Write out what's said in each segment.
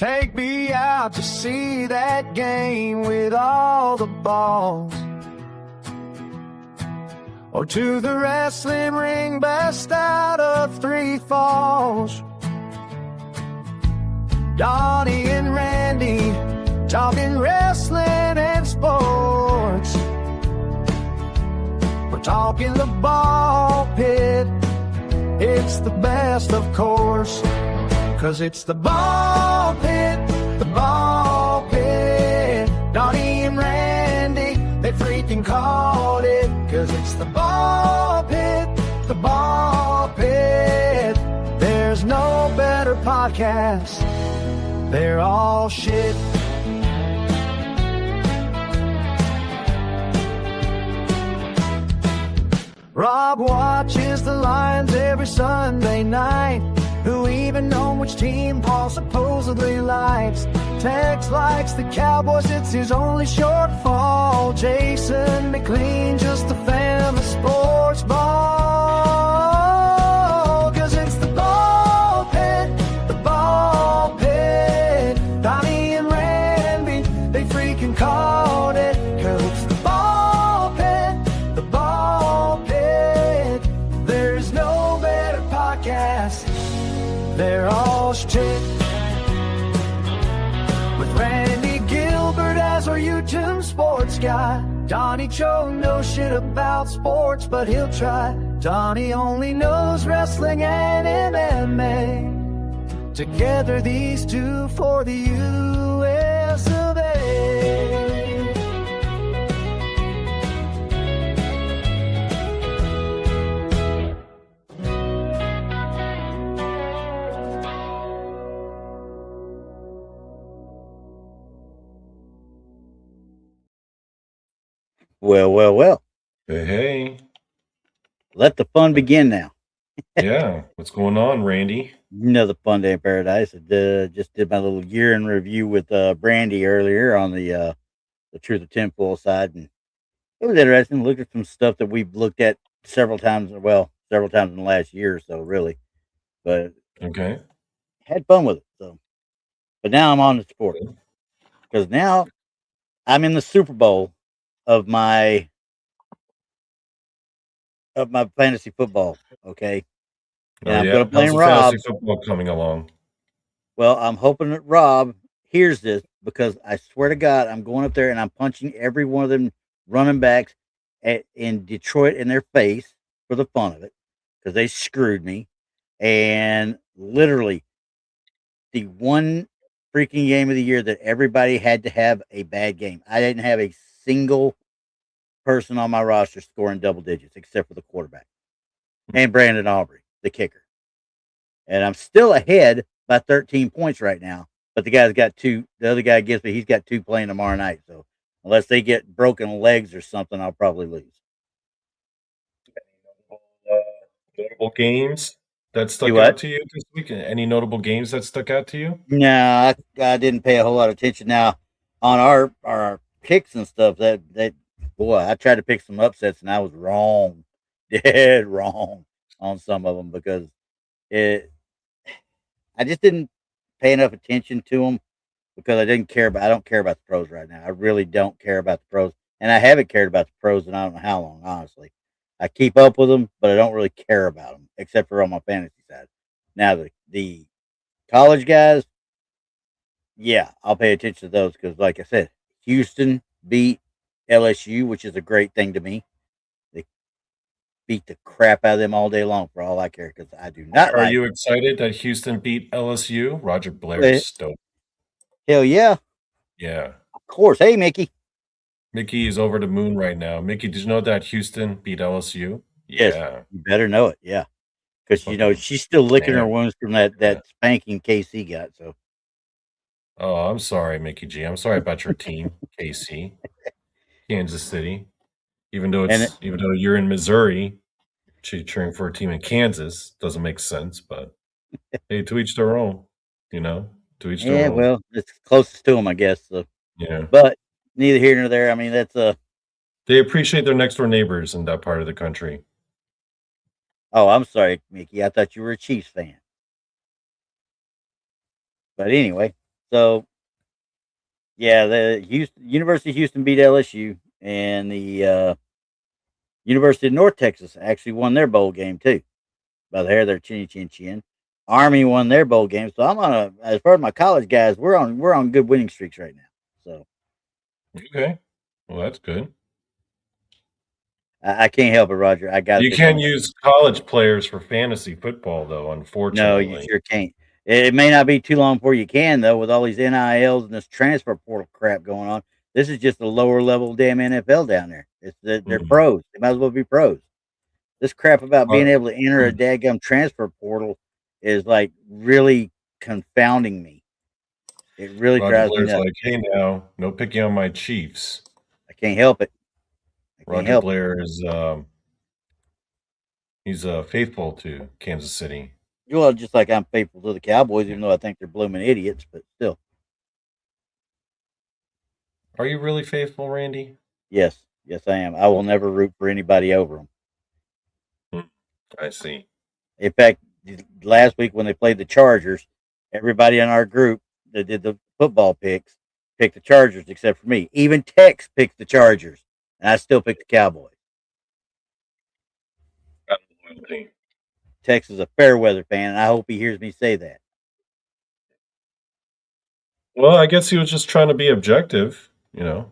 Take me out to see that game with all the balls. Or to the wrestling ring, best out of three falls. Donny and Randy, talking wrestling and sports. We're talking the ball pit. It's the best, of course. 'Cause it's the ball pit, the ball pit. Donny and Randy, they freaking called it. 'Cause it's the ball pit, the ball pit. There's no better podcast. They're all shit. Rob watches the Lions every Sunday night. Who even know which team Paul supposedly likes? Tex likes the Cowboys, it's his only shortfall. Jason McLean, just a fan of sports ball. 'Cause it's the ball pit, the ball pit. Donny and Randy, they freaking called it. 'Cause it's the ball pit, the ball pit. There's no better podcast. They're all shit. With Randy Gilbert as our YouTube sports guy. Donny Cho knows shit about sports, but he'll try. Donny only knows wrestling and MMA. Together these two for the US of A. Well. Hey. Let the fun begin now. Yeah. What's going on, Randy? Another fun day in paradise. I just did my little year in review with Brandy earlier on the Truth of Tinfoil side, and it was interesting. Looked at some stuff that we've looked at several times in the last year or so, really. But okay, had fun with it. So, but now I'm on the sport because now I'm in the Super Bowl of my fantasy football. Okay. And I'm going to blame Rob. Fantasy football coming along. Well, I'm hoping that Rob hears this because I swear to God, I'm going up there and I'm punching every one of them running backs in Detroit in their face for the fun of it because they screwed me. And literally, the one freaking game of the year that everybody had to have a bad game. I didn't have a single person on my roster scoring double digits except for the quarterback and Brandon Aubrey, the kicker. And I'm still ahead by 13 points right now, but the guy's got two. The other guy gets me. He's got two playing tomorrow night. So unless they get broken legs or something, I'll probably lose. Notable games that stuck out to you this week? Any notable games that stuck out to you? No, I didn't pay a whole lot of attention. Now on our picks and stuff, that boy, I tried to pick some upsets and I was wrong, dead wrong on some of them because I just didn't pay enough attention to them because I don't care about the pros right now. I really don't care about the pros, and I haven't cared about the pros in I don't know how long, honestly. I keep up with them, but I don't really care about them except for on my fantasy side. Now the college guys, yeah, I'll pay attention to those because, like I said, Houston beat LSU, which is a great thing to me. They beat the crap out of them all day long for all I care because I do not. Are you excited that Houston beat LSU? Roger Blair's stoked. Hell yeah. Yeah. Of course. Hey, Mickey. Mickey is over the moon right now. Mickey, did you know that Houston beat LSU? Yes, Yeah. you better know it. Yeah. Because, she's still licking her wounds from that spanking KC got. So. Oh, I'm sorry, Mickey G. I'm sorry about your team, KC, Kansas City. Even though you're in Missouri, cheering for a team in Kansas doesn't make sense. But hey, to each their own. To each their own. Yeah, well, it's closest to them, I guess. So. Yeah. But neither here nor there. I mean, that's They appreciate their next door neighbors in that part of the country. Oh, I'm sorry, Mickey. I thought you were a Chiefs fan. But anyway, So yeah, the University of Houston beat LSU, and the University of North Texas actually won their bowl game too by the hair of their chinny chin chin. Army won their bowl game, so I'm on a. As far as my college guys, we're on good winning streaks right now. So Okay. Well, that's good. I can't help it, Roger. I got to You pick can't them. use college players for fantasy football, though, No, you unfortunately. sure can't. It may not be too long before you can, though, with all these NILs and this transfer portal crap going on. This is just a lower level damn NFL down there. They're Mhm. pros. They might as well be pros. This crap about being Uh, able to enter a dadgum transfer portal is like really confounding me. It really Roger drives me Blair's nuts. like, hey, now, no picking on my Chiefs. I can't help it. I can't Roger help it. Blair is he's faithful to Kansas City. Well, just like I'm faithful to the Cowboys, even though I think they're blooming idiots, but still, Are you really faithful, Randy? yes, yes, I am. I will never root for anybody over them. Hmm, I see. In fact, last week when they played the Chargers, everybody in our group that did the football picks picked the Chargers except for me. Even Tex picked the Chargers, and I still picked the Cowboys. Got loyalty. Tex is a fair weather fan, and I hope he hears me say that. Well, I guess he was just trying to be objective, you know.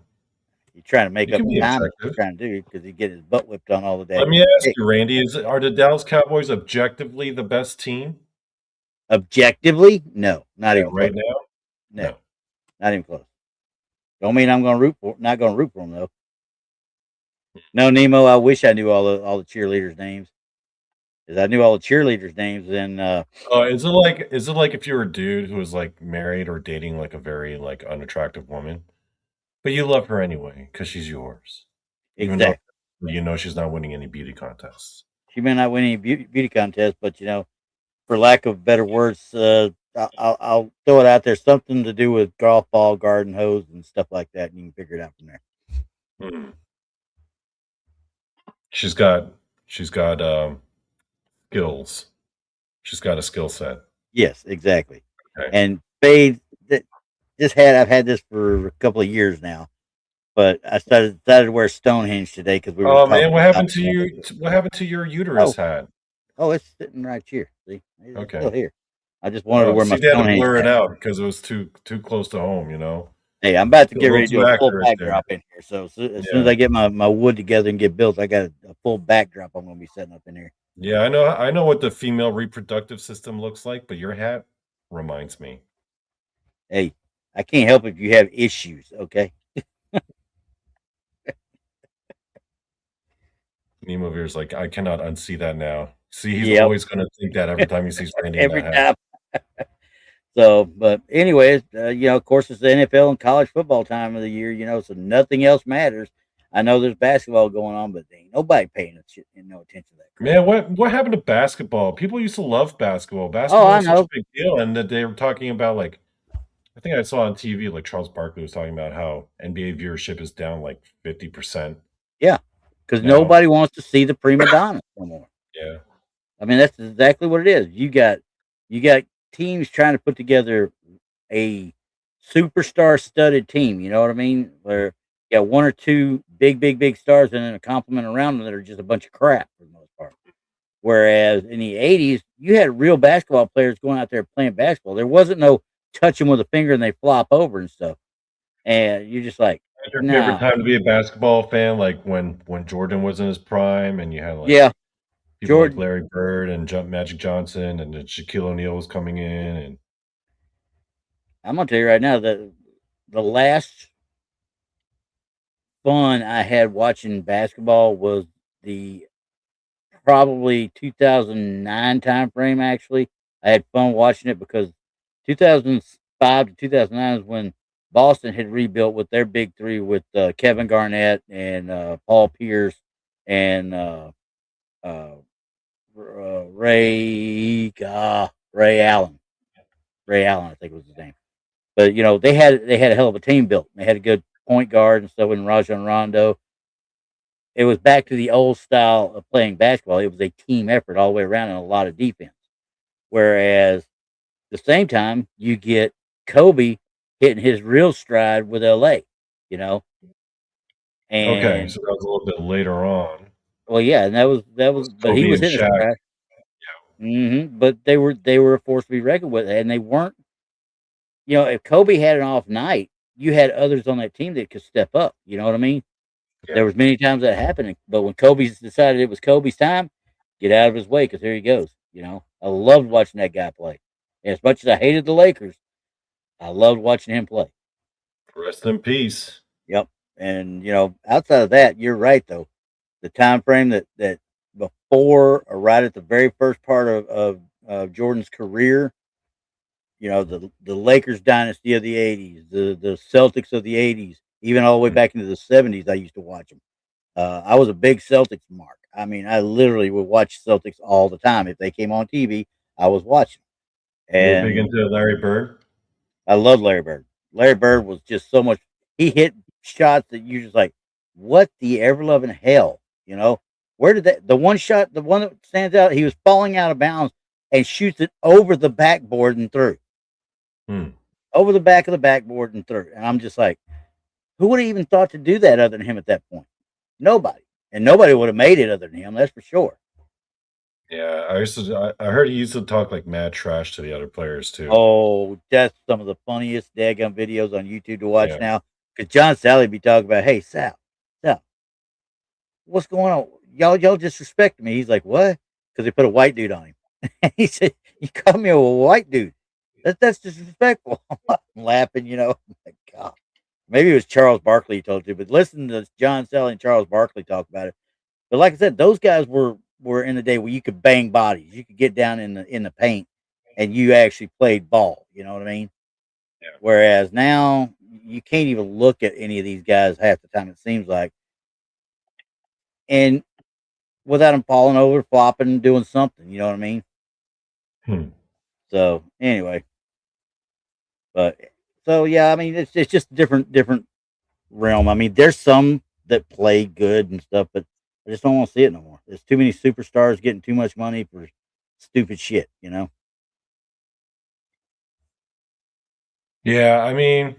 He's trying to make You up can the be time that he's objective. trying to do because he get his butt whipped on all the Let daggum me ask picks. you, Randy, are the Dallas Cowboys objectively the best team? Objectively, no, not Yeah, even close. right now? No, No. not even close. Don't mean I'm going to root for. Not going to root for them though. No, Nemo. I wish I knew all the cheerleaders' names. If I knew all the cheerleaders' names, then Oh, is it like if you're a dude who is like married or dating like a very like unattractive woman, but you love her anyway because she's yours, even though exactly. you know she's not winning any beauty contests. She may not win any beauty contest, but for lack of better words, I'll throw it out there. Something to do with golf ball, garden hose, and stuff like that, and you can figure it out from there. Hmm. She's got she's got skills. She's got a skill set. Yes, exactly. Okay. And Spade, I've had this for a couple of years now, but I decided to wear Stonehenge today because we were Oh man, talking what about. happened to you? What happened to your uterus Oh, hat? oh, it's sitting right here. See, it's still Okay. here. I just wanted to Oh, wear my see, they had to Stonehenge blur it hat. out because it was too close to home. You know, Hey, I'm about to a get little ready to do too a full accurate there. backdrop in here. So as soon as Yeah, I get my wood together and get built, I got a full backdrop I'm going to be setting up in here. yeah. I know what the female reproductive system looks like, but your hat reminds me. Hey, I can't help if you have issues. Okay. Nemo Veer's like, I cannot unsee that now. See, he's Yep. always going to think that every time he sees Randy in Every that hat. time. So, but anyways, of course, it's the NFL and college football time of the year. So nothing else matters. I know there's basketball going on, but ain't nobody paying no attention to that crap. Man, what happened to basketball? People used to love basketball. Oh, Basketball I was such a know. big deal, and that they were talking about like I think I saw on TV like Charles Barkley was talking about how NBA viewership is down like 50% Yeah, because now. nobody wants to see the prima donna no more. Yeah. I mean, that's exactly what it is. You got teams trying to put together a superstar studded team. You know what I mean? Where you got one or two big stars and then a complement around them that are just a bunch of crap for the most part. Whereas in the '80s, you had real basketball players going out there playing basketball. There wasn't no touch them with a finger and they flop over and stuff. And you're just like, What's your favorite nah, time to be a basketball fan? Like when Jordan was in his prime and you had like yeah, people like Jordan. Larry Bird and Magic Johnson and then Shaquille O'Neal was coming in and I'm gonna tell you right now that the last fun I had watching basketball was the probably 2009 time frame. Actually, I had fun watching it because 2005 to 2009 is when Boston had rebuilt with their big three with Kevin Garnett and Paul Pierce and uh, Ray Allen. Ray Allen, I think was his name. But they had a hell of a team built. They had a good point guard and stuff in Rajon Rondo. It was back to the old style of playing basketball. It was a team effort all the way around and a lot of defense. Whereas the same time you get Kobe hitting his real stride with LA, you know. Okay, And so that was a little bit later on. well, yeah, and that was, Was but he Kobe was and hitting his Shaq. stride. But they were a force to be reckoned with, and they weren't. You know, if Kobe had an off night, you had others on that team that could step up. You know what I mean? Yeah. There was many times that happened, but when Kobe's decided it was Kobe's time, get out of his way because here he goes. You know, I loved watching that guy play. As much as I hated the Lakers, I loved watching him play. Rest in peace. Yep. And you know, outside of that, you're right though. The time frame that before or right at the very first part of Jordan's career, you know, the Lakers dynasty of the '80s, the Celtics of the '80s, even all the way Mm. back into the '70s, I used to watch them. I was a big Celtics mark. I mean, I literally would watch Celtics all the time. If they came on TV, I was watching. You were big And into Larry Bird? I love Larry Bird. Larry Bird was just so much. He hit shots that you just like, what the ever loving hell, you know? Where did that the one shot, the one that stands out? He was falling out of bounds and shoots it over the backboard and through, Hmm. over the back of the backboard and through. And I'm just like, who would have even thought to do that other than him at that point? Nobody, and nobody would have made it other than him. That's for sure. Yeah, I heard he used to talk like mad trash to the other players too. Oh, that's some of the funniest daggum videos on YouTube to watch Yeah. now. Because John Sally be talking about, hey Sal, what's going on? Y'all disrespecting me. He's like, what? Because they put a white dude on him. He said, you called me a white dude. That's disrespectful. I'm laughing, you know. Oh my God. Maybe it was Charles Barkley he told you, but listen to John Sally and Charles Barkley talk about it. But like I said, those guys were in the day where you could bang bodies. You could get down in the paint and you actually played ball. You know what I mean? Yeah. Whereas now you can't even look at any of these guys half the time, it seems like. And without them falling over, flopping, doing something, you know what I mean? Hmm. So anyway, but so yeah, I mean it's just different realm. I mean, there's some that play good and stuff, but I just don't want to see it no more. There's too many superstars getting too much money for stupid shit, you know? Yeah, I mean,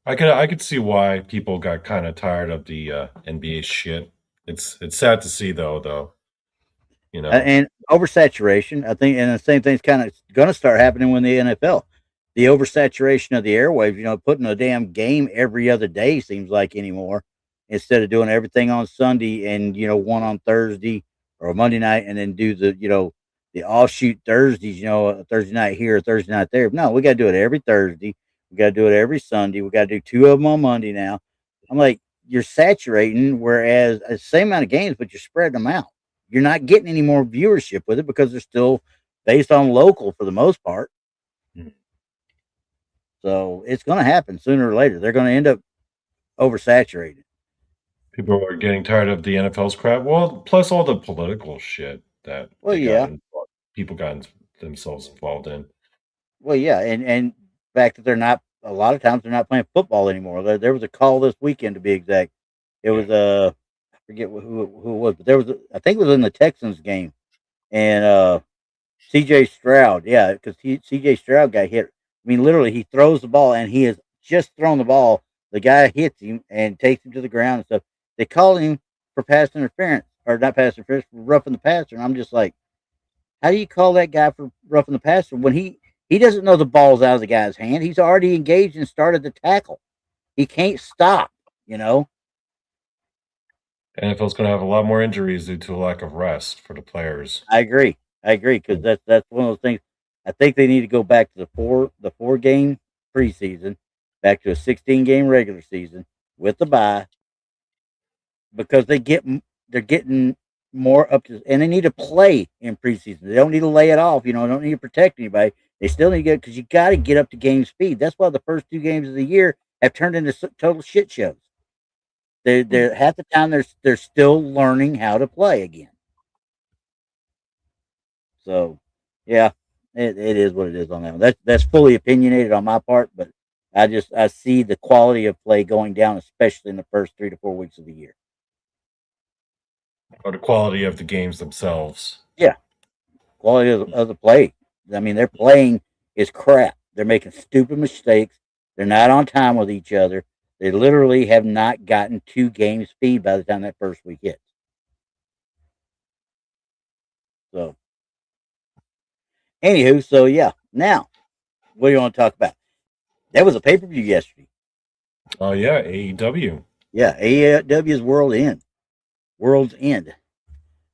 I could see why people got kind of tired of the NBA shit. It's sad to see though, you know. And oversaturation, I think, and the same thing's kind of going to start happening when the NFL, the oversaturation of the airwaves. You know, putting a damn game every other day seems like anymore, instead of doing everything on Sunday and one on Thursday or a Monday night, and then do the offshoot Thursdays. You know, a Thursday night here, a Thursday night there. No, we got to do it every Thursday. We got to do it every Sunday. We got to do two of them on Monday now. I'm like, you're saturating, whereas the same amount of games, but you're spreading them out. You're not getting any more viewership with it because they're still based on local for the most part. Hmm. So it's going to happen sooner or later. They're going to end up oversaturated. People are getting tired of the NFL's crap. Well, plus all the political shit that Well, yeah, people got themselves involved in. well, yeah, and the fact that they're not a lot of times they're not playing football anymore. There was a call this weekend to be exact. It Yeah. was I forget who it was, but there was I think it was in the Texans game, and CJ Stroud, yeah, because CJ Stroud got hit. I mean, literally, he throws the ball and he has just thrown the ball. The guy hits him and takes him to the ground and stuff. They call him for pass interference, or not pass interference, for roughing the passer. And I'm just like, how do you call that guy for roughing the passer when he doesn't know the ball's out of the guy's hand? He's already engaged and started the tackle. He can't stop, you know? NFL's going to have a lot more injuries due to a lack of rest for the players. I agree. I agree because that's one of those things. I think they need to go back to the four game preseason, back to a 16 game regular season with the bye because they're getting more up to, and they need to play in preseason. They don't need to lay it off. You know, don't need to protect anybody. They still need to get because you got to get up to game speed. That's why the first two games of the year have turned into total shit shows. They're half the time they're still learning how to play again. So, yeah, it is what it is on that one. That's fully opinionated on my part, but I see the quality of play going down, especially in the first 3 to 4 weeks of the year. Or the quality of the games themselves. Yeah, quality of the play. I mean, their playing is crap. They're making stupid mistakes. They're not on time with each other. They literally have not gotten 2 game speed by the time that first week hits. So, anywho, so yeah. Now, what do you want to talk about? That was a pay per view yesterday. Oh yeah, AEW. Yeah, AEW's World's End,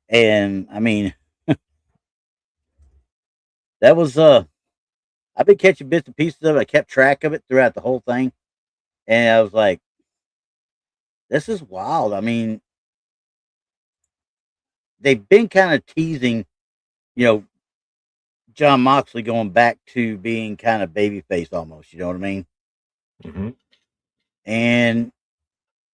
and I mean that was I've been catching bits and pieces of it. I kept track of it throughout the whole thing, and I was like, this is wild. I mean, they've been kind of teasing, you know, John Moxley going back to being kind of babyface almost. You know what I mean? Mm-hmm. And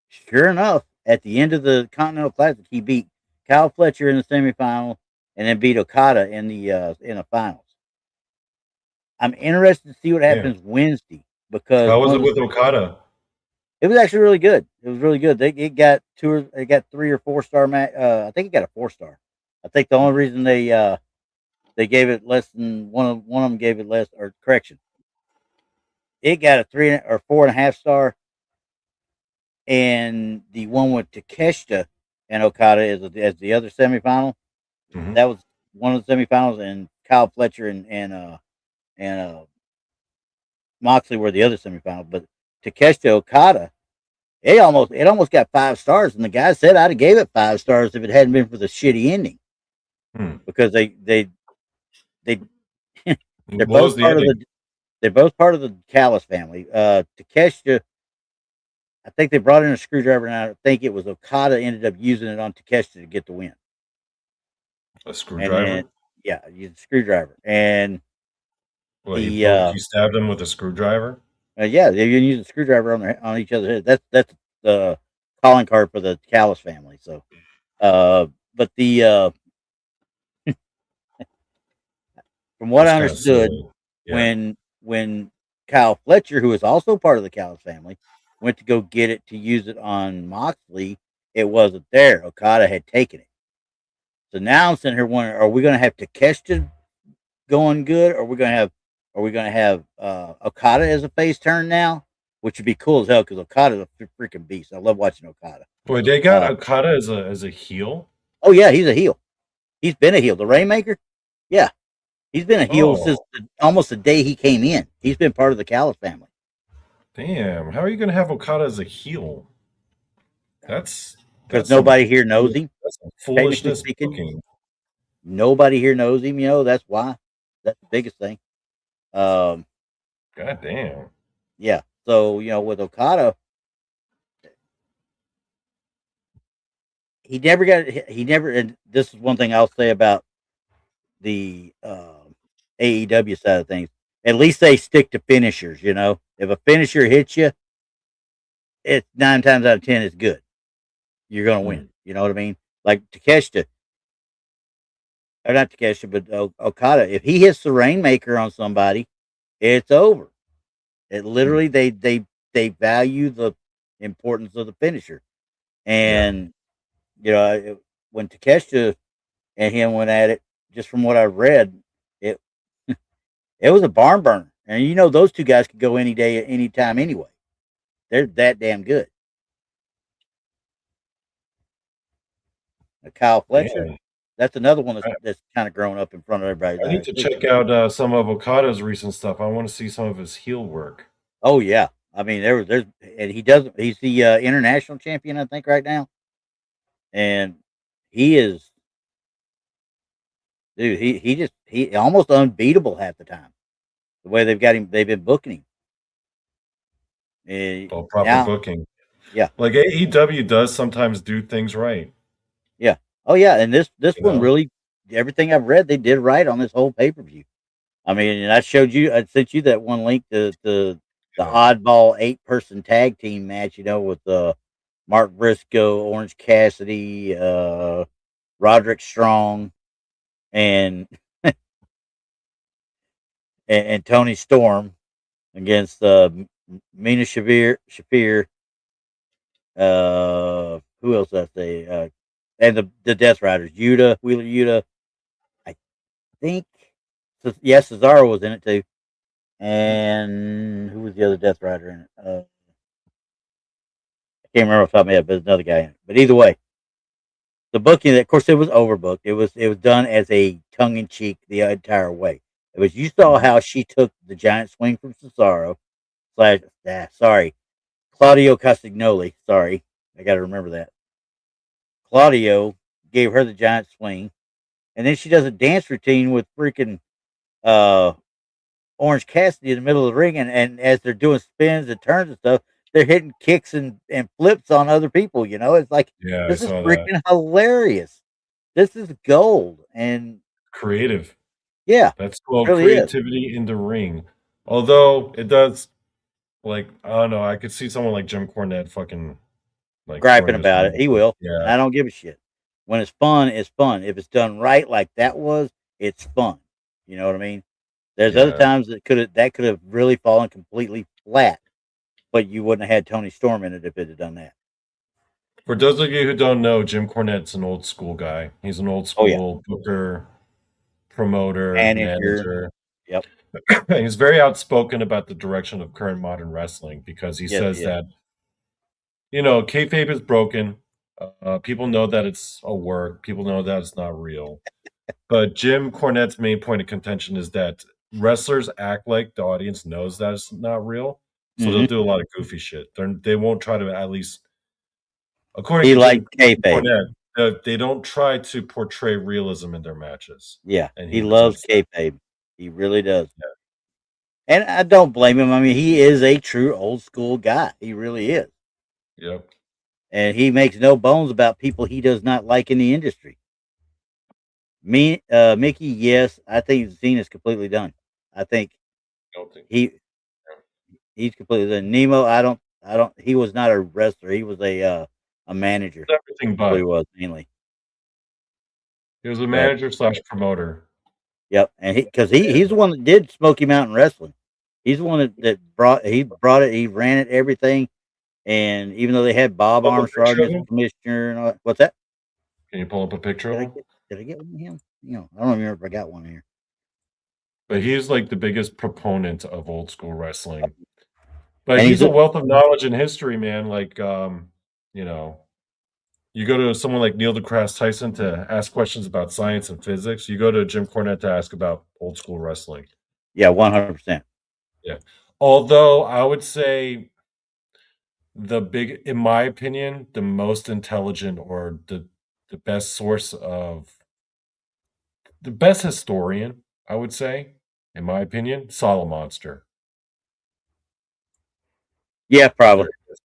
sure enough, at the end of the Continental Classic, he beat Kyle Fletcher in the semifinal, and then beat Okada in the finals. I'm interested to see what Yeah. happens Wednesday because How was it with Okada? it was actually really good. It was really good. It got 3 or 4 star match. I think it got a 4-star. I think the only reason they gave it less than one of them gave it less, or correction, it got a 3 or 4.5 star, and the one with Takeshita and Okada as the other semifinal. Mm-hmm. That was one of the semifinals, and Kyle Fletcher and Moxley were the other semifinal. But Takeshita Okada, it almost got 5 stars, and the guy said I'd have gave it 5 stars if it hadn't been for the shitty ending, because they they're What was both the ending? they're both part of the Callis family. Takeshita, I think they brought in a screwdriver, and I think it was Okada ended up using it on Takeshita to get the win. A And screwdriver? then, yeah, used a screwdriver, and Well, the he stabbed him with a screwdriver? yeah, they even used a screwdriver on each other's head. That's the calling card for the Callis family. So, but from what That's I kind of understood, silly. Yeah. when Kyle Fletcher, who is also part of the Callis family, went to go get it to use it on Moxley, it wasn't there. Okada had taken it. So now I'm sitting here wondering: are we going to have Takeshita going good, or are we going to have Okada as a face turn now? Which would be cool as hell because Okada's a freaking beast. I love watching Okada. Wait, they got Okada as a heel? Oh yeah, he's a heel. He's been a heel. The Rainmaker, yeah, he's been a heel since Oh, almost the day he came in. He's been part of the Callis family. damn. How are you going to have Okada as a heel? That's Because nobody here knows him. that's some Technically foolishness speaking, booking. nobody here knows him. You know, that's why. That's the biggest thing. Um, God damn. yeah. So with Okada, he never. And this is one thing I'll say about the AEW side of things. At least they stick to finishers. If a finisher hits you, it's 9 times out of 10 it's good. You're gonna win. You know what I mean? Like Takeshita, or not Takeshita, but Okada. If he hits the Rainmaker on somebody, it's over. It literally they value the importance of the finisher, Yeah. and when Takeshita and him went at it, just from what I read, it it was a barn burner, and those two guys could go any day, any time, anyway. They're that damn good. Kyle Fletcher, Damn. that's another one I, that's kind of grown up in front of everybody's I need eyes to too. check out some of Okada's recent stuff. I want to see some of his heel work. Oh yeah, I mean there's and he does. He's the international champion, I think, right now, and he is, dude. He almost unbeatable half the time. The way they've been booking him. Oh, proper Now, booking. yeah, Like AEW does sometimes do things right. yeah, oh yeah, and this You one know? really, everything I've read, they did right on this whole pay per view. I mean, and I sent you that one link to the Yeah. oddball 8-person tag team match, with Mark Briscoe, Orange Cassidy, Roderick Strong, and and Tony Storm against Mina Shafir. Who else did I say? And the Death Riders, Wheeler Yuta. I think, yes, Cesaro was in it too. and who was the other Death Rider in it? I can't remember off the top of my head, but there's another guy in it. But either way, the booking, of course, it was overbooked. It was done as a tongue in cheek the entire way. It was you saw how she took the giant swing from Cesaro slash sorry, Claudio Castagnoli. Sorry, I got to remember that. Claudio gave her the giant swing, and then she does a dance routine with freaking uh, Orange Cassidy in the middle of the ring, and as they're doing spins and turns and stuff, they're hitting kicks and flips on other people. It's like Yeah, I this is saw that. freaking hilarious. This is gold, and Creative. yeah, That's it called really is. creativity in the ring. Although it does, like, I don't know, I could see someone like Jim Cornette fucking like Griping throwing his about it, hands he up. will, and Yeah, I don't give a shit. When it's fun, it's fun. If it's done right, like that was, it's fun. You know what I mean? There's other yeah. times that could have really fallen completely flat, but you wouldn't have had Tony Storm in it if it had done that. For those of you who don't know, Jim Cornette's an old school guy. He's an old Oh yeah, school booker, promoter, manager. manager. Yep. He's very outspoken about the direction of current modern wrestling because he Yes, says he is. that, kayfabe is broken. People know that it's a work. People know that it's not real. But Jim Cornette's main point of contention is that wrestlers act like the audience knows that it's not real, so they'll Hmm. do a lot of goofy shit. They won't try to, at least, according He to Jim liked kayfabe. Cornette, they don't try to portray realism in their matches, Yeah, and he he loves resents that. kayfabe. He really does, and I don't blame him. I mean, he is a true old school guy. He really is, Yep. and he makes no bones about people he does not like in the industry. Mickey, yes, I think Zena's completely done. I think I don't think. he he's completely done. Nemo, I don't. He was not a wrestler. He was a manager. Everything That's what he but. was mainly. He was a But manager slash promoter. yep, and he's And the one that did Smoky Mountain Wrestling. He's the one that brought it. He ran it everything. And even though they had Bob pull up a Armstrong picture of as him? commissioner and all that, what's that? Can you pull up a picture of Did I him? get did I get one of him? I don't remember if I got one here. But he's like the biggest proponent of old school wrestling. But And he's he's a a wealth of knowledge and history, man. Like, you know, you go to someone like Neil deGrasse Tyson to ask questions about science and physics. You go to Jim Cornette to ask about old school wrestling. yeah, 100%. Yeah. Although I would say in my opinion, the most intelligent or the best source of the best historian, I would say, in my opinion, Solid Monster. Yeah, There probably. it is.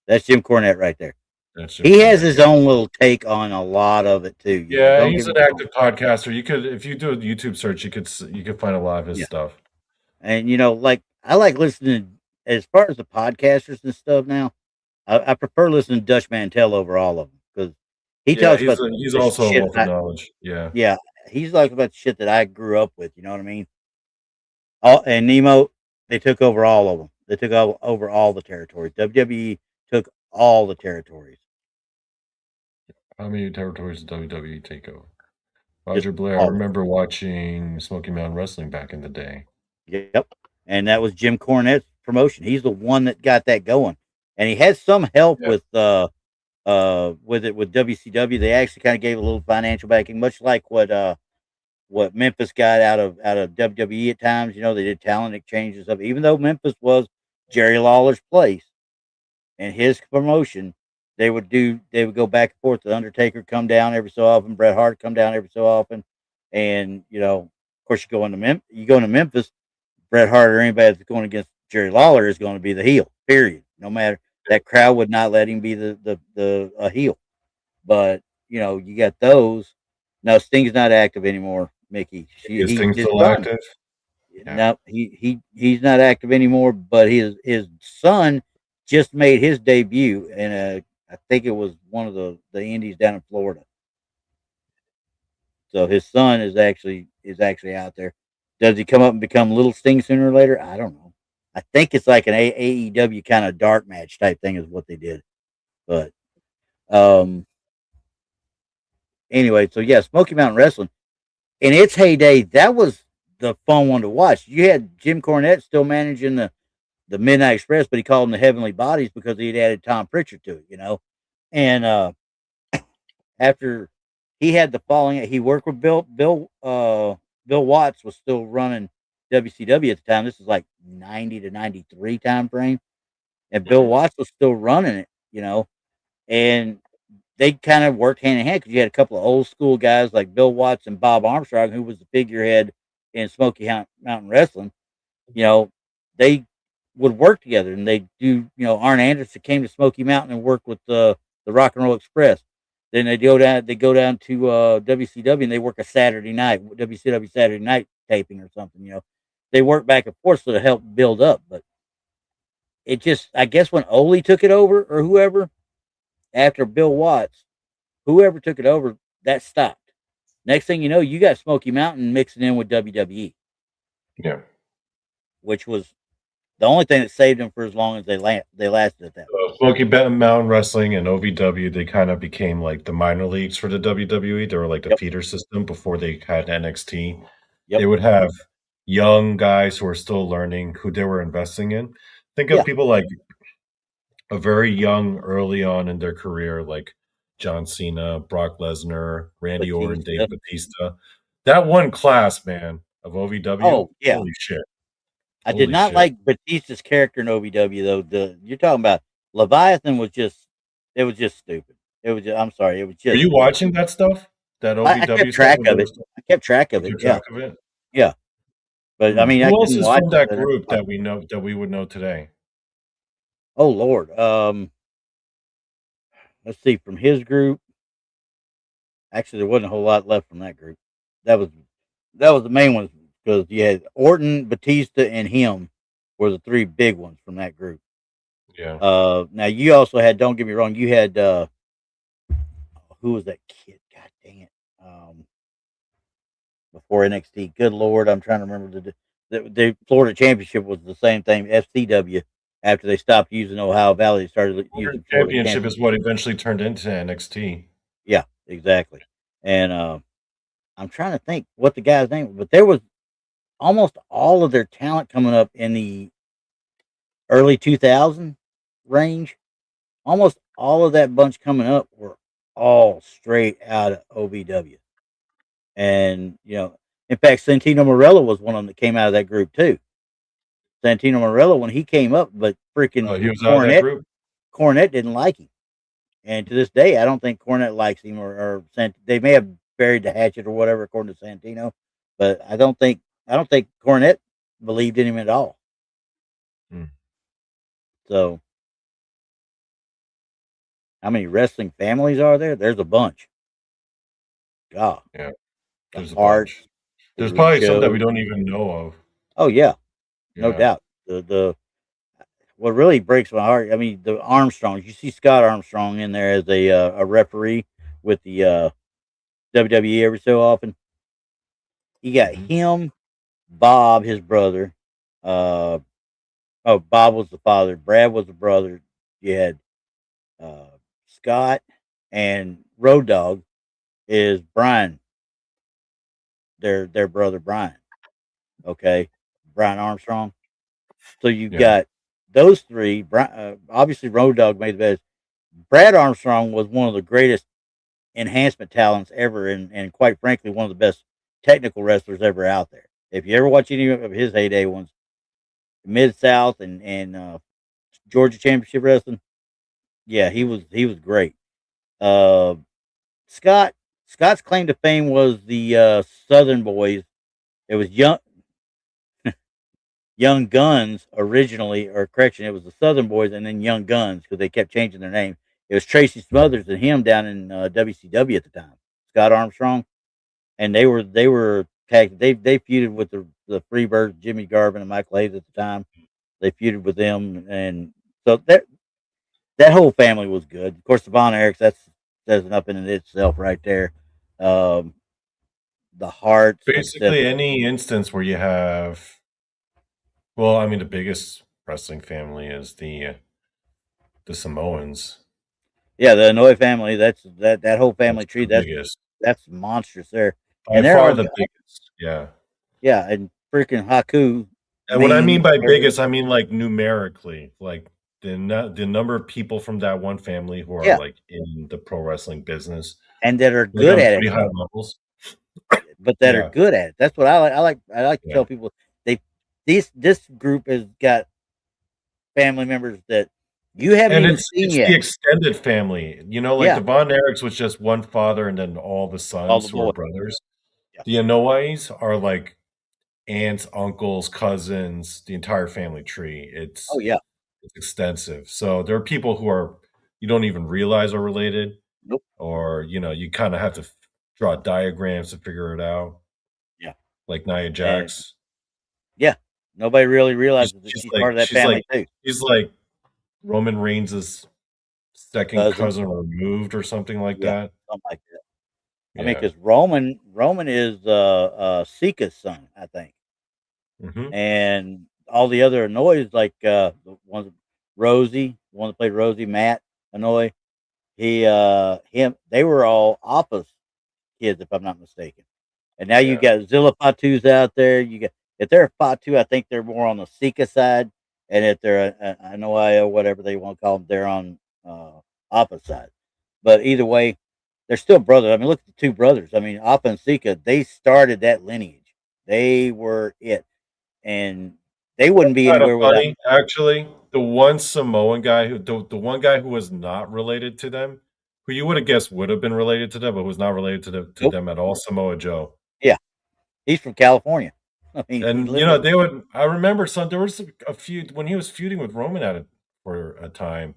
That's Jim Cornette right there. That's Jim He has Cornette. his own little take on a lot of it too. Yeah, Don't he's get an me wrong. active podcaster. You could, if you do a YouTube search, you could find a lot of his Yeah, stuff. and like I like listening as far as the podcasters and stuff. Now, I prefer listening to Dutch Mantel over all of them because he Yeah, talks about he's the also a shit. wealth of knowledge. Yeah. Yeah, he's like about the shit that I grew up with. You know what I mean? All and Nemo, they took over all of them. They took over all the territories. WWE took all the territories. How many territories did WWE take over? Just Roger Blair. I all of them. remember watching Smoky Mountain Wrestling back in the day. Yep. And that was Jim Cornette's promotion. He's the one that got that going. And he had some help Yeah. with it with WCW. They actually kind of gave a little financial backing, much like what Memphis got out of WWE at times. They did talent exchanges of even though Memphis was Jerry Lawler's place and his promotion, they would go back and forth. The Undertaker come down every so often, Bret Hart come down every so often, and of course you go into Memphis, Bret Hart or anybody that's going against Jerry Lawler is going to be the heel. Period. No matter that crowd would not let him be the a heel. But you got those. No, Sting's not active anymore, Mickey. Is He things his still son. active? Yeah. No, he's not active anymore. But his son just made his debut in I think it was one of the indies down in Florida. So his son is actually out there. Does he come up and become Little Sting sooner or later? I don't know. I think it's like an AEW kind of dark match type thing is what they did. But um anyway, so yeah, Smoky Mountain Wrestling in its heyday, that was the fun one to watch. You had Jim Cornette still managing the Midnight Express, but he called them the Heavenly Bodies because he had added Tom Pritchard to it. And after he had the falling, he worked with Bill Watts was still running WCW at the time. This is like 90 to 93 time frame, and Bill Watts was still running it. And they kind of worked hand in hand because you had a couple of old school guys like Bill Watts and Bob Armstrong, who was the figurehead in Smoky Mountain Wrestling. They would work together, and they do. Arn Anderson came to Smoky Mountain and worked with the Rock and Roll Express. Then they go down. They go down to WCW, and they work a Saturday night, WCW Saturday night taping or something. They work back and forth so to help build up. But it just, I guess, when Ole took it over or whoever after Bill Watts, whoever took it over, that stopped. Next thing you know, you got Smoky Mountain mixing in with WWE. Yeah. Which was the only thing that saved them for as long as they lasted at that. Smoky Mountain Wrestling and OVW, they kind of became like the minor leagues for the WWE. They were like the feeder system before they had NXT. They would have young guys who were still learning who they were investing in. Think of people like a very young, early on in their career, like John Cena, Brock Lesnar, Randy Orton, Dave Batista. That one class, man, of OVW. Oh, yeah. Holy shit. I did not like Batista's character in OVW though. You're talking about Leviathan was just stupid. It was I'm sorry, it was just. Were you watching that stuff? That OVW I kept track of it. I kept track of it. Yeah. But I mean, who else is from that group that we know that we would know today? Oh Lord. Let's see, from his group. Actually, there wasn't a whole lot left from that group. That was the main ones because you had Orton, Batista, and him were the three big ones from that group. Yeah. Now you also had, don't get me wrong, you had who was that kid? God dang it. Before NXT. Good Lord, I'm trying to remember the Florida Championship was the same thing, FCW. After they stopped using Ohio Valley, they started using Florida Championship is what eventually turned into NXT. Yeah, exactly. And I'm trying to think what the guy's name was, but there was almost all of their talent coming up in the early 2000 range. Almost all of that bunch coming up were all straight out of OVW. And, in fact, Santino Marella was one of them that came out of that group too. Santino Marella, when he came up, but freaking he was out of that group. Cornette didn't like him. And to this day, I don't think Cornette likes him or they may have buried the hatchet or whatever, according to Santino, but I don't think Cornette believed in him at all. So, how many wrestling families are there? There's a bunch. God. Yeah. There's a bunch. There's probably some that we don't even know of. Oh yeah. No doubt. What really breaks my heart, I mean, the Armstrongs. You see Scott Armstrong in there as a referee with the WWE every so often. You got him, Bob, his brother. Bob was the father. Brad was the brother. You had Scott, and Road Dogg is Brian. Their brother Brian. Okay, Brian Armstrong. So you've got those three. Obviously, Road Dogg made the best. Brad Armstrong was one of the greatest enhancement talents ever, and quite frankly, one of the best technical wrestlers ever out there. If you ever watch any of his heyday ones, Mid South and Georgia Championship Wrestling, yeah, he was great. Scott's claim to fame was the Southern Boys. It was Young Guns originally, or correction, it was the Southern Boys and then Young Guns because they kept changing their name. It was Tracy Smothers and him down in WCW at the time, Scott Armstrong, and they were tagged. They feuded with the Freebirds, Jimmy Garvin and Michael Hayes at the time. They feuded with them, and so that whole family was good. Of course, the Von Erichs, that's up in itself right there. The Hearts, basically any instance where you have. Well, I mean, the biggest wrestling family is the Samoans. Yeah, the Hanoi family. That's that whole family tree. That's monstrous there. By far the biggest. Yeah. Yeah, and freaking Haku And what I means mean by every biggest, I mean like numerically, like the number of people from that one family who are yeah, like in the pro wrestling business, and that are like good on at it pretty high though, levels. but that are Yeah, good at it. That's what I like. I like to yeah. tell people they this group has got family members that you haven't And even seen it's the yet. extended family, like Yeah, the Von Erichs was just one father and then all the all the sons who are boys. brothers. Yeah. The Anoa'i's are like aunts, uncles, cousins, the entire family tree. Oh It's yeah. it's extensive. So there are people who are you don't even realize are related, Nope. or you kind of have to draw diagrams to figure it out, Yeah. like Nia And Jax. yeah, nobody really She's, realizes that she's she's like part of that she's like family too. she's like Roman Reigns' second Cousin. cousin removed or something like Yeah, that. something like that. I mean, Yeah. because Roman is Sika's son, I think, Hmm. and all the other Anoys, like the ones Rosie, the one that played Rosie, Matt Anoy, him, they were all Appa's kids, if I'm not mistaken. And now you Yeah. got Zilla Fatu's out there. You got if they're a Fatu, I think they're more on the Sika side, and if they're a Anoy or whatever they want to call them, they're on Appa side. But either way, they're still brothers. I mean, look at the two brothers. I mean, Appa and Sika, they started that lineage. They were it, and they wouldn't be Kind of anywhere without. funny, actually. The one Samoan guy the one guy who was not related to them, who you would have guessed would have been related to them, but was not related to Nope. them at all, Samoa Joe. Yeah, he's from California. I mean, he And lived there. they would. I remember there was a few when he was feuding with Roman at it for a time.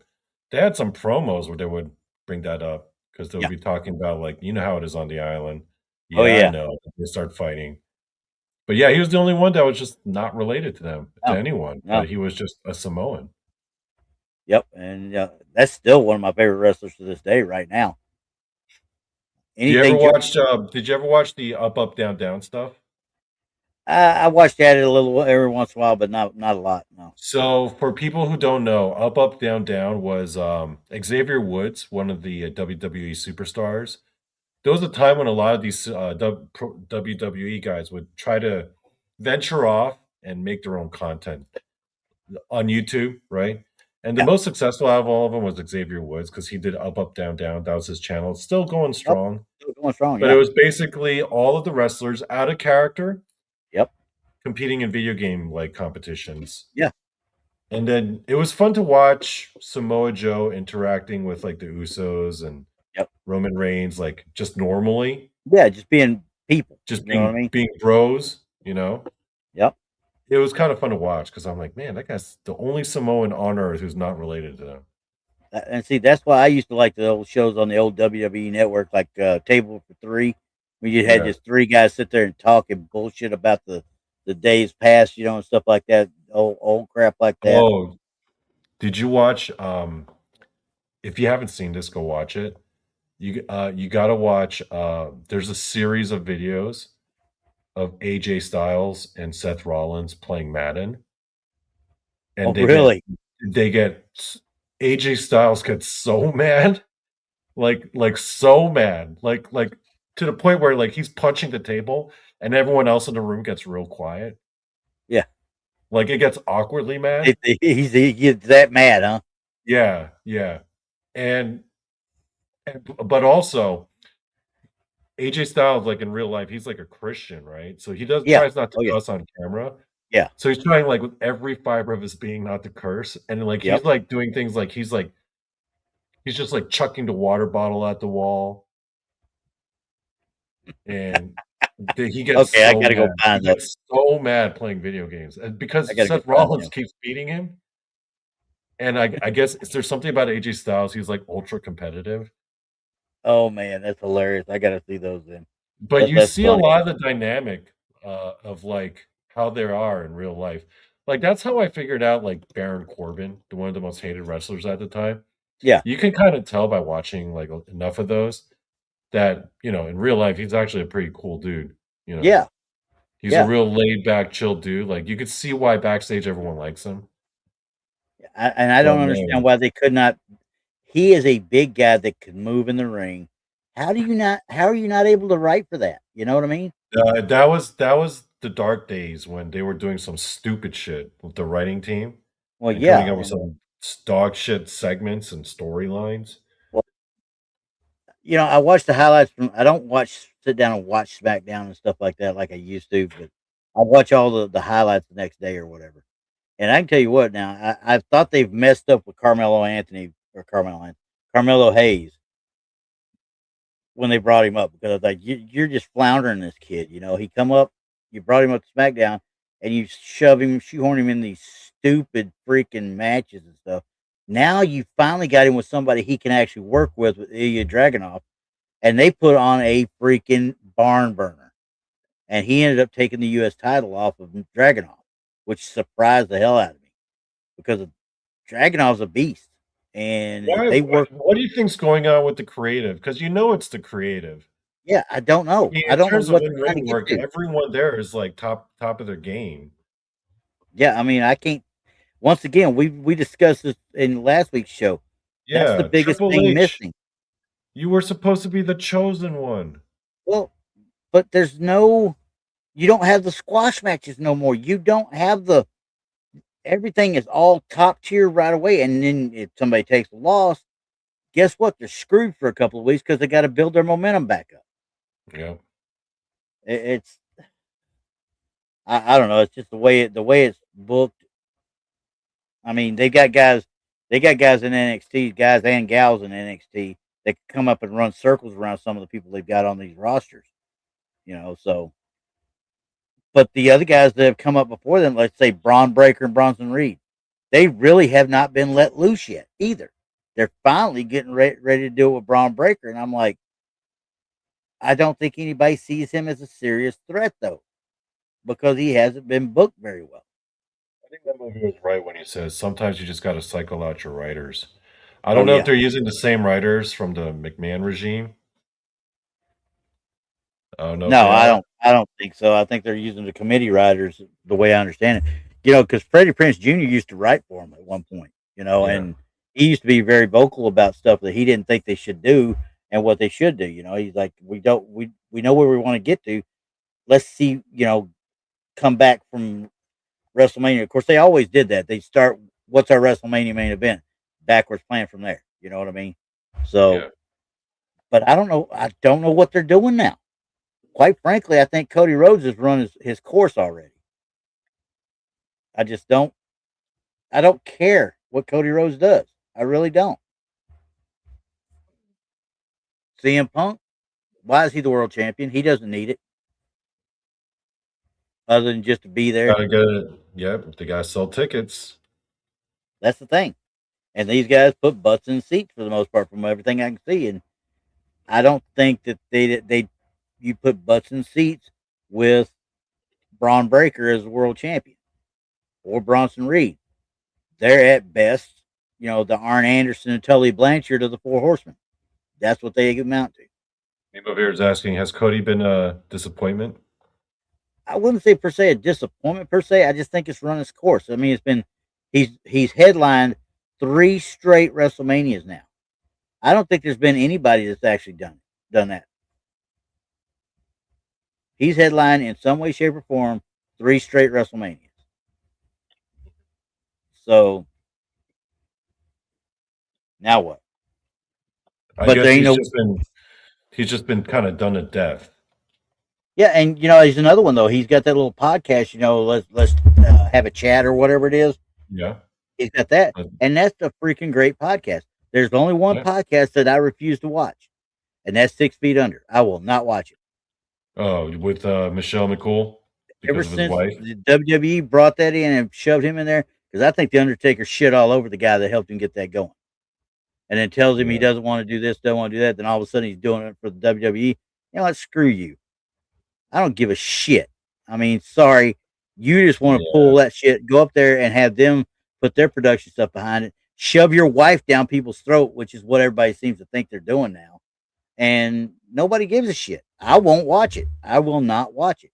They had some promos where they would bring that up because they would Yeah. be talking about like how it is on the island. Oh Yeah, I yeah. know. They start fighting. But yeah, he was the only one that was just not related to them, to No. anyone, No. but he was just a Samoan. Yep. And that's still one of my favorite wrestlers to this day. Right now. Anything Did you ever watch the Up, Up, Down, Down stuff? I watched at it a little every once in a while, but not a lot. No. So, for people who don't know, Up, Up, Down, Down was, Xavier Woods, one of the WWE superstars. There was a time when a lot of these, WWE guys would try to venture off and make their own content on YouTube, right? And the Yeah. most successful out of all of them was Xavier Woods because he did Up, Up, Down, Down. That was his channel. It's still going Yep. strong, Still going strong. but it Yeah. was basically all of the wrestlers out of character Yep. competing in video game like competitions. Yeah. And then it was fun to watch Samoa Joe interacting with like the Usos and Yep. Roman Reigns, like just normally, Yeah. Just being people. just You know what I mean? being bros. Yep. It was kind of fun to watch because I'm like, man, that guy's the only Samoan on earth who's not related to them. And see, that's why I used to like the old shows on the old WWE network, like Table for Three, when you had Yeah. just three guys sit there and talk and bullshit about the days past, and stuff like that, old crap like that. Oh, did you watch? If you haven't seen this, go watch it. You got to watch. There's a series of videos of AJ Styles and Seth Rollins playing Madden, Oh, and really? they get AJ Styles gets so mad, like so mad, like to the point where like he's punching the table, and everyone else in the room gets real quiet. Yeah. Like it gets awkwardly mad. He gets that mad, huh? Yeah, yeah, and, but also AJ Styles, like in real life, he's like a Christian, right? So he does Yeah. tries not to Oh, yeah. cuss on camera. Yeah. So he's trying like with every fiber of his being not to curse, and like Yep. he's like doing things like he's just like chucking the water bottle at the wall, and he gets Okay, I so gotta go mad. He find those. gets so mad playing video games, and I because gotta go Seth find Rollins them. keeps beating him, and I guess is there something about AJ Styles? He's like ultra competitive, Oh man, that's hilarious. I gotta see those then. but you That's see a funny. lot of the dynamic of like how they are in real life. Like that's how I figured out like Baron Corbin, one of the most hated wrestlers at the time. Yeah. You can kind of tell by watching like enough of those that in real life he's actually a pretty cool dude. You know, Yeah. he's a Yeah. real laid back, chill dude. Like you could see why backstage everyone likes him. And I But don't understand man, why they could not. He is a big guy that can move in the ring. How are you not able to write for that? You know what I mean? that was the dark days when they were doing some stupid shit with the writing team Well, and coming yeah, up with and some dog shit segments and storylines. well, I watch the highlights from. I don't sit down and watch SmackDown and stuff like that like I used to, but I watch all the highlights the next day or whatever. And I can tell you what, now I thought they've messed up with Carmelo Hayes when they brought him up, because I was like, you're just floundering this kid. He come up, you brought him up to SmackDown, and you shoehorn him in these stupid freaking matches and stuff. Now you finally got him with somebody he can actually work with Ilya Dragunov, and they put on a freaking barn burner, and he ended up taking the U.S. title off of Dragunov, which surprised the hell out of me because Dragunov's a beast, and if Why? they work, What do you think's going on with the creative? Because it's the creative. yeah, I don't I know. mean, I in don't know terms of what they're trying to in-ring get work, to. everyone there is like top of their game. Yeah, I mean, I can't. Once again, we discussed this in last week's show. That's the Yeah, biggest Triple thing H, missing. you were supposed to be the chosen one. Well, but there's no. You don't have the squash matches no more. You don't have the. Everything is all top tier right away, and then if somebody takes a loss, guess what? They're screwed for a couple of weeks because they got to build their momentum back up. Yeah. It's I don't know. It's just the way it's booked. I mean, they got guys in NXT, guys and gals in NXT that can come up and run circles around some of the people they've got on these rosters. So but the other guys that have come up before them, let's say Braun Breaker and Bronson Reed, they really have not been let loose yet either. They're finally getting ready to do it with Braun Breaker, and I'm like, I don't think anybody sees him as a serious threat though, because he hasn't been booked very well. I think that movie was right when he says sometimes you just got to cycle out your writers. I don't Oh know if yeah. they're using the same writers from the McMahon regime. I don't know if No, they I are. don't. I don't think so. I think they're using the committee writers the way I understand it. Because Freddie Prinze Jr. used to write for him at one point. Yeah. And he used to be very vocal about stuff that he didn't think they should do and what they should do. He's like, we know where we want to get to. Let's see. Come back from WrestleMania. Of course, they always did that. They start, what's our WrestleMania main event? Backwards plan from there. You know what I mean? So, Yeah. but I don't know. I don't know what they're doing now. Quite frankly, I think Cody Rhodes has run his course already. I just don't. I don't care what Cody Rhodes does. I really don't. CM Punk, why is he the world champion? He doesn't need it other than just to be there. Gotta get it. Yep. They gotta sell tickets. That's the thing. And these guys put butts in seats for the most part, from everything I can see. And I don't think that they you put butts in seats with Braun Breaker as the world champion or Bronson Reed. They're at best, the Arn Anderson and Tully Blanchard of the Four Horsemen. That's what they amount to. Name over here is asking, has Cody been a disappointment? I wouldn't say per se a disappointment per se. I just think it's run its course. I mean, he's headlined 3 straight WrestleManias now. I don't think there's been anybody that's actually done that. He's headlined in some way, shape, or form 3 straight WrestleManias. So now what? I But guess there ain't no. he's just been kind of done to death. Yeah, and he's another one though. He's got that little podcast. Let's have a chat or whatever it is. Yeah. He's got that, Uh, and that's a freaking great podcast. There's only one yeah. podcast that I refuse to watch, and that's 6 Feet Under. I will not watch it. Oh, with Michelle McCool Ever because of his since wife. the WWE brought that in and shoved him in there, because I think the Undertaker shit all over the guy that helped him get that going, and then tells him he Yeah. doesn't want to do this, don't want to do that. Then all of a sudden he's doing it for the WWE. You know what? Screw you. I don't give a shit. I mean, sorry, you just want to Yeah. pull that shit, go up there and have them put their production stuff behind it, shove your wife down people's throat, which is what everybody seems to think they're doing now, and nobody gives a shit. I won't watch it. I will not watch it.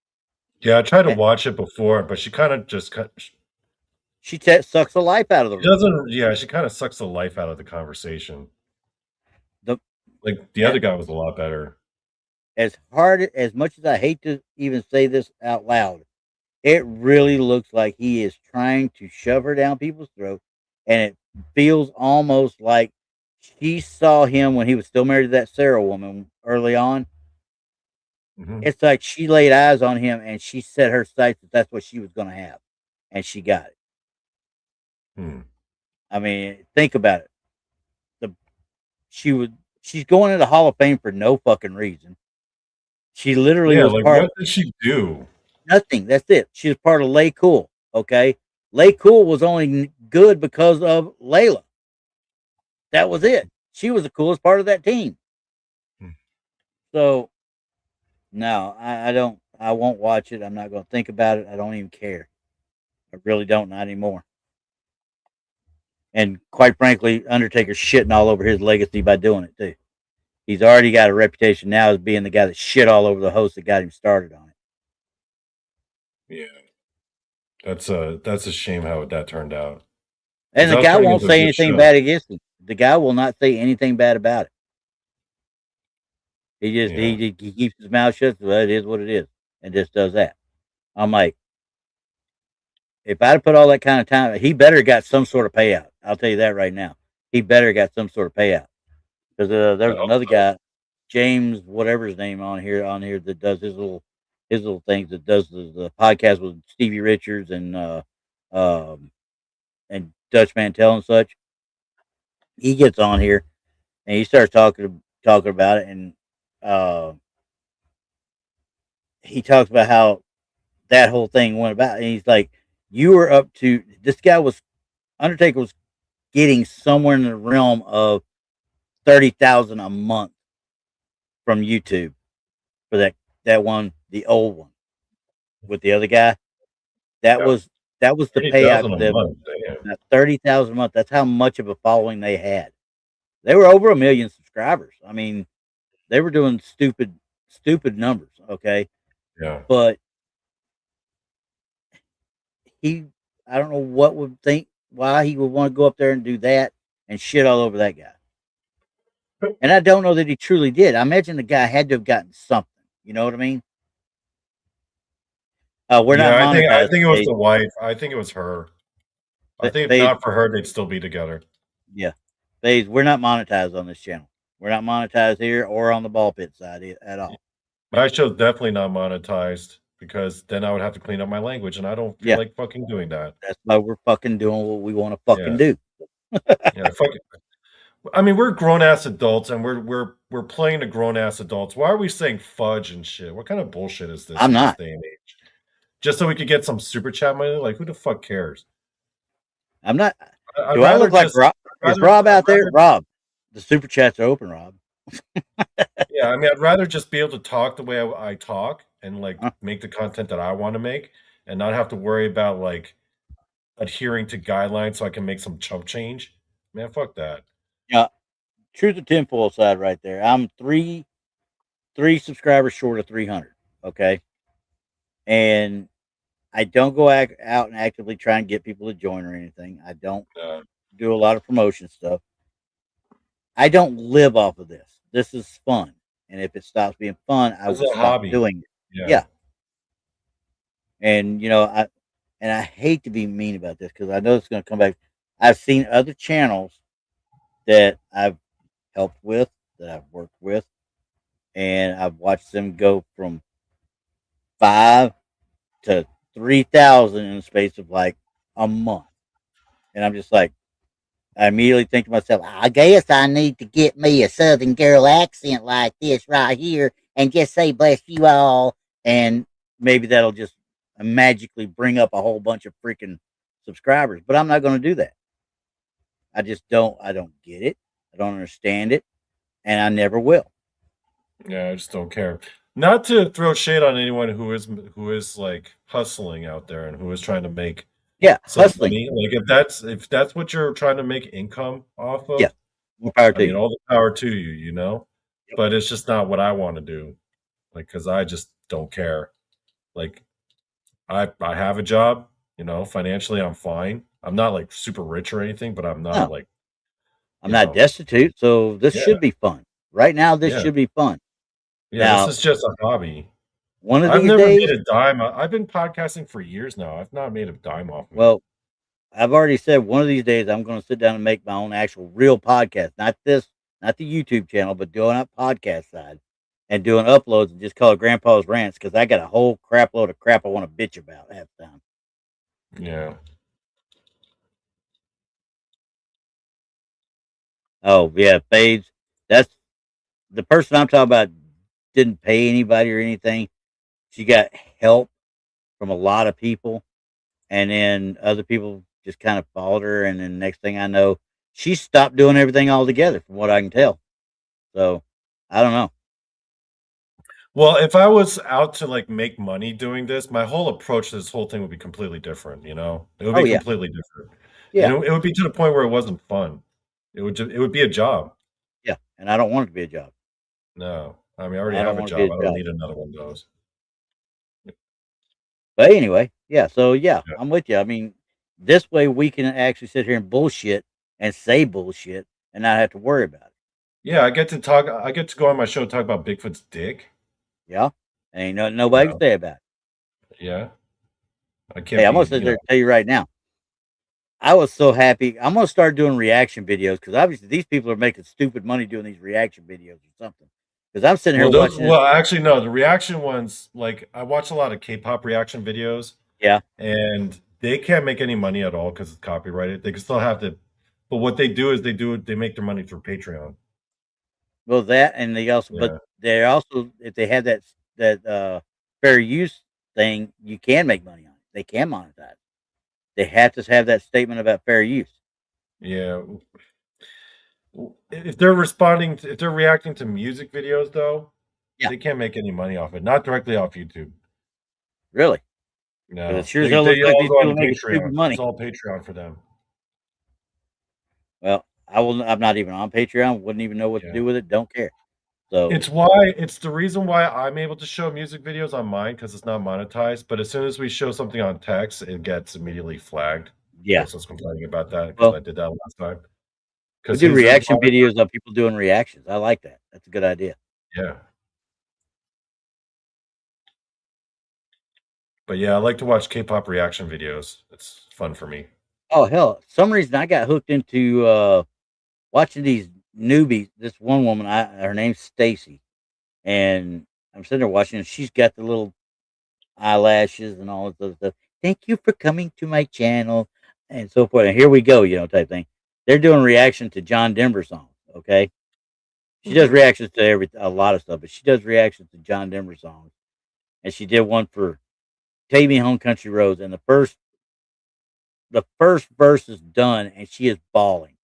Yeah, I tried to Eh, watch it before, but she kind of just Sucks the life out of the she room. doesn't. Yeah, she kind of sucks the life out of the conversation. The Like the eh, other guy was a lot better. as much as I hate to even say this out loud, It really looks like he is trying to shove her down people's throats, and it feels almost like she saw him when he was still married to that Sarah woman early on. Hmm. It's like she laid eyes on him and she set her sights that that's what she was going to have, and she got it. Hmm. I mean, think about it. The she's going into the Hall of Fame for no fucking reason. She literally Yeah, was like part what of did she do? nothing. That's it. She was part of Lay Cool. Okay, Lay Cool was only good because of Layla. That was it. She was the coolest part of that team. Hmm. So no, I don't. I won't watch it. I'm not going to think about it. I don't even care. I really don't, not anymore. And quite frankly, Undertaker's shitting all over his legacy by doing it too. He's already got a reputation now as being the guy that shit all over the host that got him started on it. Yeah, that's a shame how that turned out. And Because the I was guy turning won't into a say good anything show. bad against him. The guy will not say anything bad about it. Yeah. He keeps his mouth shut. So it is what it is, and just does that. I'm like, if I'd put all that kind of time, he better got some sort of payout. I'll tell you that right now. He better got some sort of payout because I there's hope another so. guy, James, whatever his name on here that does his little things that does the podcast with Stevie Richards um and Dutch Mantel and such. He gets on here and he starts talking about it, and uh, he talks about how that whole thing went about, and he's like, "You were up to this guy was Undertaker was getting somewhere in the realm of 30,000 a month from YouTube for that one, the old one with the other guy. That Yeah. was that was the payout 30,000 for a them. month. Damn. 30,000 a month. That's how much of a following they had. They were over 1 million subscribers. I mean, they were doing stupid numbers. Okay, Yeah. but he, I don't know what would think why he would want to go up there and do that and shit all over that guy. And I don't know that he truly did. I imagine the guy had to have gotten something. You know what I mean? We're not Yeah, I monetized think it was today. the wife. I think it was her. I think if Phase, not for her, they'd still be together. yeah, Phase. We're not monetized on this channel. We're not monetized here or on the ball pit side at all. My show's definitely not monetized because then I would have to clean up my language, and I don't feel Yeah, like fucking doing that. that's why we're fucking doing what we want to Yeah, fucking do. yeah. Fuck it. I mean, we're grown ass adults, and we're playing to grown ass adults. Why are we saying fudge and shit? What kind of bullshit is this I'm in this not. day and age? Just so we could get some super chat money? Like, who the fuck cares? I'm not. I'd Do I rather look like just. Rob? I'd Is rather. Rob I'd out there? rather. Rob, the super chats are open. Rob. Yeah, I mean, I'd rather just be able to talk the way I talk and like Huh? make the content that I want to make, and not have to worry about like adhering to guidelines so I can make some chump change. Man, fuck that. Yeah, truth of tinfoil side right there. I'm three subscribers short of 300. Okay, and I don't go out and actively try and get people to join or anything. I don't Uh, do a lot of promotion stuff. I don't live off of this. This is fun, and if it stops being fun, I this will is a stop hobby. doing it. Yeah. Yeah, and I hate to be mean about this because I know it's going to come back. I've seen other channels that I've helped with, that I've worked with, and I've watched them go from 5 to 3,000 in the space of like a month, and I'm just like, I immediately think to myself, I guess I need to get me a Southern girl accent like this right here and just say bless you all. And maybe that'll just magically bring up a whole bunch of freaking subscribers. But I'm not going to do that. I don't get it. I don't understand it. And I never will. Yeah, I just don't care. Not to throw shade on anyone who is like hustling out there and who is trying to make Yeah, some hustling. money. Like if that's what you're trying to make income off Yeah, of, more power I to mean, you. all the power to you, you know? Yep. But it's just not what I want to do. Like, cause I just don't care. Like I have a job, you know, financially I'm fine. I'm not like super rich or anything, but I'm not No, like, I'm you not know, destitute. So this yeah, should be fun. Right now, this yeah, should be fun. yeah. This Now, is just a hobby. One of I've these never made days, a dime. I've been podcasting for years now. I've not made a dime off of it. well, I've already said one of these days I'm going to sit down and make my own actual real podcast, not the YouTube channel, but doing a podcast side and doing uploads and just call it Grandpa's Rants because I got a whole crap load of crap I want to bitch about half the time. Yeah. Oh yeah, Fades. That's the person I'm talking about. Didn't pay anybody or anything. She got help from a lot of people, and then other people just kind of followed her. And then next thing I know, she stopped doing everything altogether, from what I can tell. So I don't know. Well, if I was out to like make money doing this, my whole approach to this whole thing would be completely different. You know, it would Oh be yeah, completely different, and yeah, it would be to the point where it wasn't fun. It would be a job. yeah. And I don't want it to be a job. No, I mean, I already I don't have a want it to job. be I a don't job. need another one of those. But anyway, yeah. So yeah, Yeah. I'm with you. I mean, this way we can actually sit here and bullshit and say bullshit and not have to worry about it. Yeah, I get to talk. I get to go on my show and talk about Bigfoot's dick. Yeah, ain't nothing You nobody can know, say about it. yeah, I Hey, can't I'm be. gonna sit You there know, and tell you right now. I was so happy. I'm gonna start doing reaction videos because obviously these people are making stupid money doing these reaction videos or something. Because I'm sitting here well, those. watching this. Well, actually, no. The reaction ones, like I watch a lot of K-pop reaction videos, Yeah. and they can't make any money at all because it's copyrighted. They can still have to, but what they do is they make their money through Patreon. Well, that and they also, but Yeah, they also, if they have that fair use thing, you can make money on it. They can monetize. They have to have that statement about fair use. yeah. If they're responding, if they're reacting to music videos, though, Yeah, they can't make any money off it. Not directly off YouTube. really. Because it No, sure as hell looks they like all these go people on are making stupid Patreon. It's money. all Patreon for them. Well, I will. I'm not even on Patreon. Wouldn't even know what to Yeah. do with it. Don't care. So It's the reason why I'm able to show music videos on mine because it's not monetized. But as soon as we show something on text, it gets immediately flagged. yeah. Person's complaining about that because Well, I did that last time. we Because do his is reaction videos of people doing reactions. I like that. That's a good idea. yeah. But yeah, I like to watch K-pop reaction videos. It's fun for me. Oh hell, some reason I got hooked into watching these newbies. This one woman, her name's Stacy, and I'm sitting there watching, and she's got the little eyelashes and all this other stuff. Thank you for coming to my channel, and so forth. And here we go, type thing. They're doing reaction to John Denver songs. Okay, she does reactions to a lot of stuff, but she does reactions to John Denver songs, and she did one for "Take Me Home, Country Roads," and the first verse is done, and she is bawling.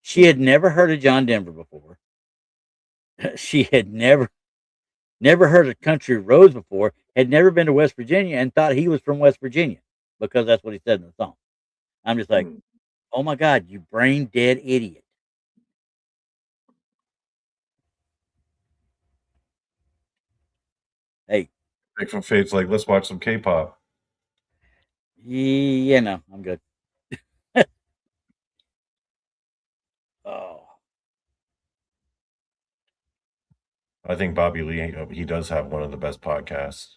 She had never heard of John Denver before. She had never heard of Country Roads before, had never been to West Virginia, and thought he was from West Virginia because that's what he said in the song. I'm just like, oh my God, you brain dead idiot. Hey, Bigfoot Fate's like, let's watch some K-pop. yeah, no, I'm good. Oh, I think Bobby Lee, he does have one of the best podcasts.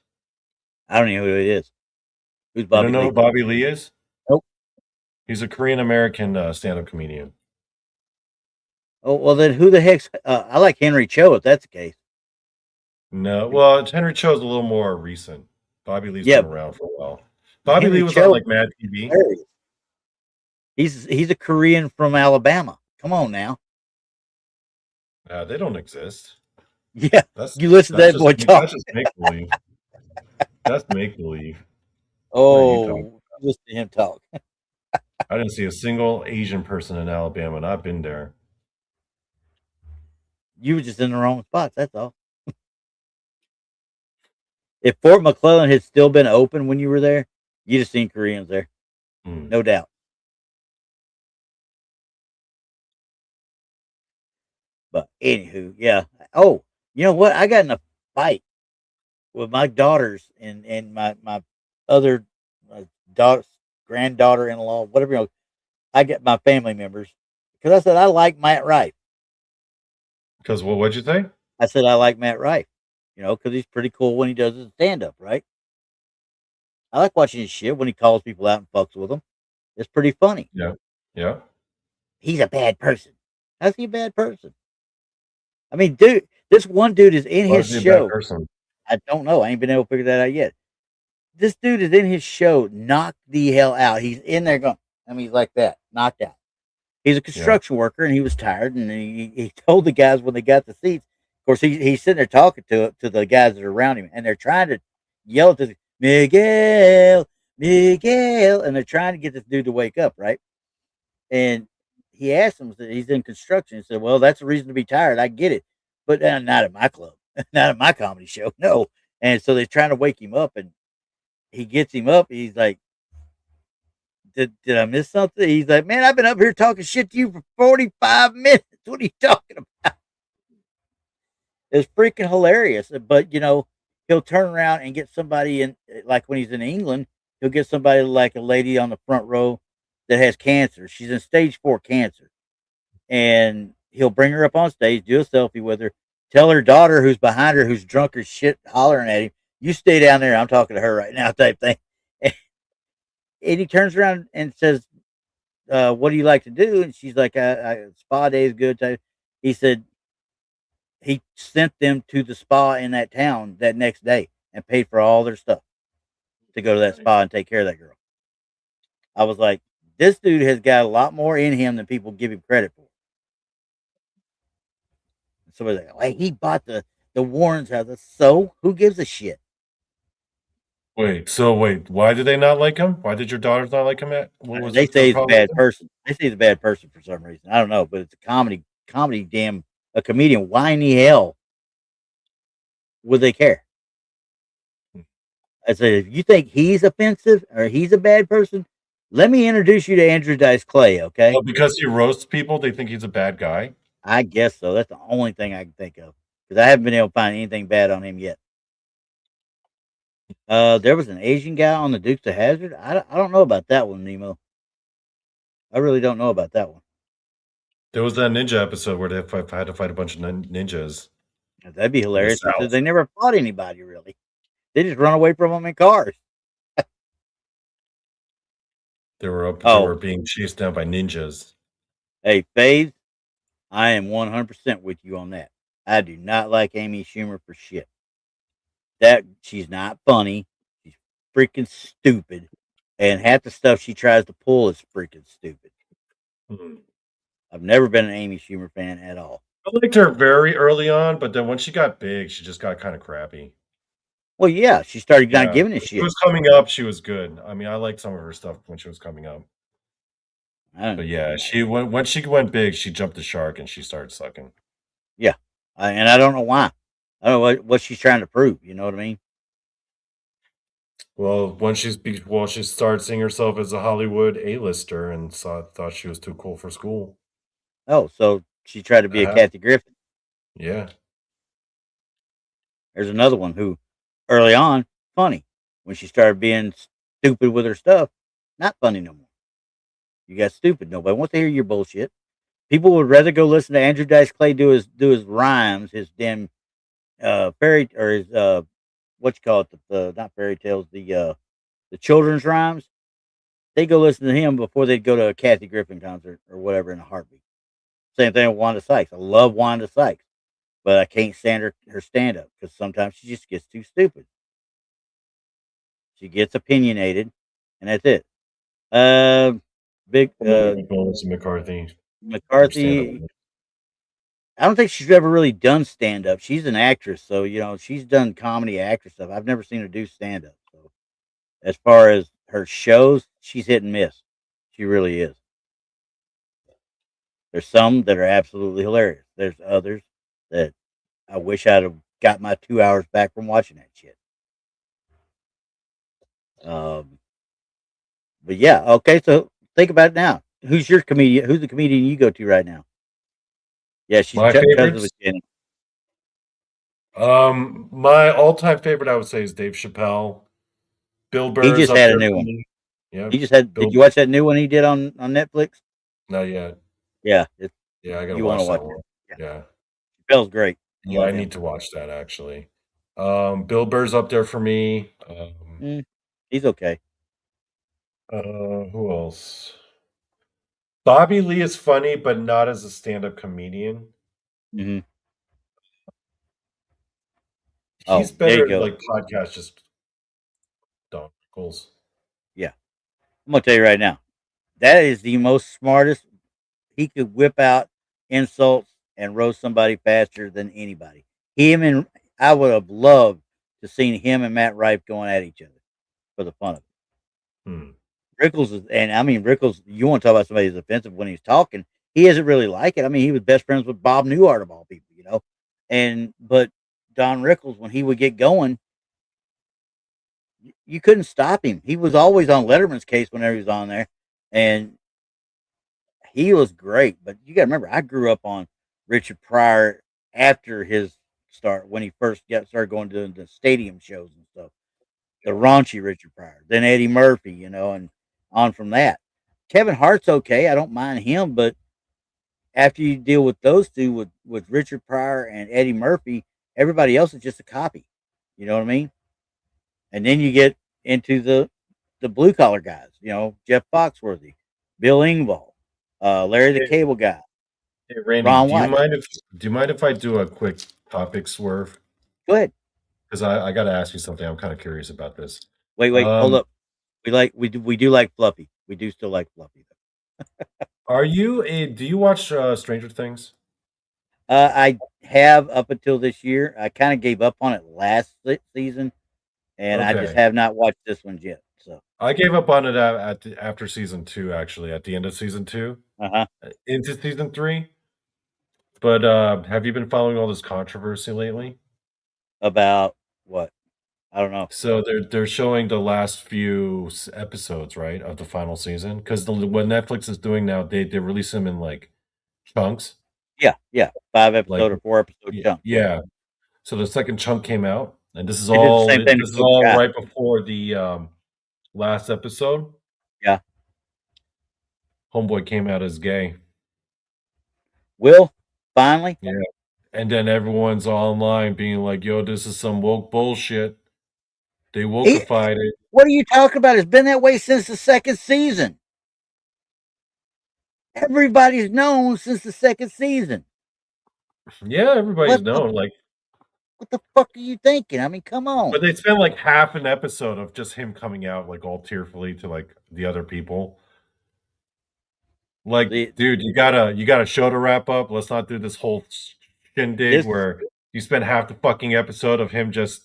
I don't even know who it is. Who's You don't Bobby know who Lee? Bobby Lee is? Nope. He's a Korean American stand-up comedian. Oh, well, then who the heck's, I like Henry Cho if that's the case. No, well, Henry Cho's a little more recent. Bobby Lee's Yeah, been around for a while. Bobby Lee Henry was on Cho, like Mad TV. hilarious. He's a Korean from Alabama. Come on now. They don't exist. Yeah, That's you listen to that boy talk. that's just make believe. That's make believe. What are you talking? Oh, listen to him talk. I didn't see a single Asian person in Alabama, and I've been there. You were just in the wrong spots. That's all. If Fort McClellan had still been open when you were there, you'd have seen Koreans there, Hmm. no doubt. But anywho, yeah. Oh, you know what? I got in a fight with my daughters and my other daughter, granddaughter in law, whatever. I get my family members because I said I like Matt Rife. Because what'd you think? I said I like Matt Rife. because he's pretty cool when he does his stand up, right? I like watching his shit when he calls people out and fucks with them. It's pretty funny. Yeah. Yeah. He's a bad person. How's he a bad person? I mean, dude, this one dude is in Why his is he a bad show. person? I don't know. I ain't been able to figure that out yet. This dude is in his show, knocked the hell out. He's in there going, he's like that, knocked out. He's a construction worker, and he was tired, and he told the guys when they got the seats. Of course, he's sitting there talking to the guys that are around him, and they're trying to yell to Miguel, Miguel, and they're trying to get this dude to wake up, right? And he asked him, he's in construction. He said, "Well, that's a reason to be tired. I get it, but not at my club, not at my comedy show, no." And so they're trying to wake him up, and he gets him up. He's like, did I miss something? He's like, "Man, I've been up here talking shit to you for 45 minutes. What are you talking about?" It's freaking hilarious. But, he'll turn around and get somebody in, like when he's in England, he'll get somebody like a lady on the front row that has cancer. She's in stage 4 cancer. And he'll bring her up on stage, do a selfie with her, tell her daughter who's behind her, who's drunk as shit, hollering at him, "You stay down there. I'm talking to her right now," type thing. And he turns around and says, "What do you like to do?" And she's like, "Spa day is good." He said he sent them to the spa in that town that next day and paid for all their stuff to go to that spa and take care of that girl. I was like, this dude has got a lot more in him than people give him credit for. Somebody's like, "Hey, he bought the Warrens house." So who gives a shit? Wait, why did they not like him? Why did your daughters not like him what was They their say he's a problem? bad person. They say he's a bad person for some reason. I don't know, but it's a comedy damn a comedian. Why in the hell would they care? I said, if you think he's offensive or he's a bad person, let me introduce you to Andrew Dice Clay, okay? Oh, because he roasts people, they think he's a bad guy? I guess so. That's the only thing I can think of because I haven't been able to find anything bad on him yet. There was an Asian guy on the Dukes of Hazzard. I don't know about that one, Nemo. I really don't know about that one. There was that ninja episode where they had to fight a bunch of ninjas. That'd be hilarious South. because they never fought anybody really. They just run away from them in cars. They were being chased down by ninjas. Hey, FaZe, I am 100% with you on that. I do not like Amy Schumer for shit. That she's not funny. She's freaking stupid, and half the stuff she tries to pull is freaking stupid. I've never been an Amy Schumer fan at all. I liked her very early on, but then when she got big, she just got kind of crappy. Well, yeah, she started not giving a shit. She was coming up. She was good. I mean, I liked some of her stuff when she was coming up. But yeah, when she went big, she jumped the shark and she started sucking. Yeah, and I don't know why. I don't know what she's trying to prove. You know what I mean? Well, when she started seeing herself as a Hollywood A-lister and thought she was too cool for school. Oh, so she tried to be a Kathy Griffin. Yeah. There's another one who, early on, funny. When she started being stupid with her stuff, not funny no more. You got stupid. Nobody wants to hear your bullshit. People would rather go listen to Andrew Dice Clay do his rhymes, his damn fairy or his what you call it, the not fairy tales, the children's rhymes. They go listen to him before they'd go to a Kathy Griffin concert or whatever in a heartbeat. Same thing with Wanda Sykes. I love Wanda Sykes, but I can't stand her stand up because sometimes she just gets too stupid. She gets opinionated, and that's it. Melissa McCarthy. I don't think she's ever really done stand up. She's an actress, so she's done comedy actress stuff. I've never seen her do stand up. So as far as her shows, she's hit and miss. She really is. There's some that are absolutely hilarious. There's others that I wish I'd have got my 2 hours back from watching that shit. But yeah, okay. So think about it now. Who's your comedian? Who's the comedian you go to right now? Yeah, she's my favorites. Jenny. My all-time favorite, I would say, is Dave Chappelle. Bill Burr. He just had a new one. Yeah, he just had. Did you watch that new one he did on Netflix? Not yet. Yeah, I gotta watch that one. Yeah, Chappelle's great. Yeah, I need to watch that actually. Bill Burr's up there for me. He's okay. Who else? Bobby Lee is funny, but not as a stand-up comedian. Mm-hmm. He's There you better at go. like podcast just goals. Yeah. I'm going to tell you right now. That is the most smartest. He could whip out insults and roast somebody faster than anybody. Him and I would have loved to seen him and Matt Rife going at each other for the fun of it. Rickles is, and I mean Rickles. You want to talk about somebody who's offensive when he's talking? He isn't really like it. I mean, he was best friends with Bob Newhart of all people, but Don Rickles, when he would get going, you couldn't stop him. He was always on Letterman's case whenever he was on there, and he was great. But you got to remember, I grew up on Richard Pryor after his start when he first started going to the stadium shows and stuff. The raunchy Richard Pryor, then Eddie Murphy, and on from that. Kevin Hart's okay. I don't mind him, but after you deal with those two, with Richard Pryor and Eddie Murphy, everybody else is just a copy. You know what I mean? And then you get into the blue collar guys. Jeff Foxworthy, Bill Engvall, Larry the Cable Guy. Hey Randy, Ron do you White. mind if I do a quick topic swerve? Go ahead. Because I got to ask you something. I'm kind of curious about this. Wait, hold up. We do like Fluffy. We do still like Fluffy. Do you watch Stranger Things? I have up until this year. I kind of gave up on it last season, and I just Okay. have not watched this one yet. So I gave up on it after season 2, actually, at the end of season 2, uh-huh. into season 3. But have you been following all this controversy lately? About what? I don't know. So they're showing the last few episodes, right, of the final season, because what Netflix is doing now, they release them in like chunks. Yeah. 5 Like, episode or 4 episode yeah, chunk. Yeah. yeah. So the second chunk came out, and this is They did the all same thing to this is Cobra all Kai. right before the last episode. Yeah. Homeboy came out as gay. Will finally. Yeah. And then everyone's online being like, "Yo, this is some woke bullshit." They He, wokeified it. what are you talking about? It's been that way since the second season. Everybody's known since the second season. Yeah, everybody's known. Like, What the fuck are you thinking? I mean, come on. but they spent like half an episode of just him coming out like all tearfully to like the other people. Like, The, dude, you got a show to wrap up. Let's not do this whole shindig this where you spend half the fucking episode of him just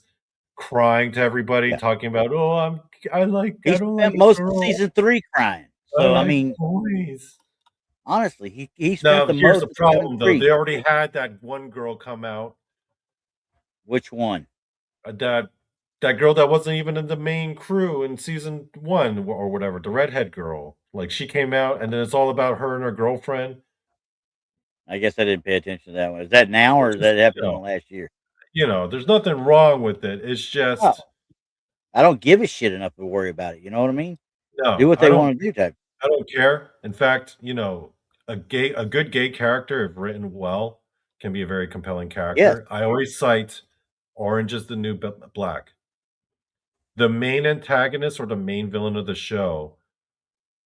crying to everybody, yeah. talking about, "Oh, I He don't spent like most of girls. season 3 crying. I So I like mean, boys." honestly, he spent Now, the here's most the of season problem though. 3. They already had that one girl come out. Which one? That girl that wasn't even in the main crew in season 1 or whatever, the redhead girl. Like, she came out, and then it's all about her and her girlfriend. I guess I didn't pay attention to that one. Is that now or Which is is, that happened in the last year? there's nothing wrong with it. It's Oh, just I don't give a shit enough to worry about it. You know what I mean? Do no, what they want to do, type. I don't care. In fact, a good gay character, if written well, can be a very compelling Yes. character. I always cite Orange is the New Black. The main antagonist or the main villain of the show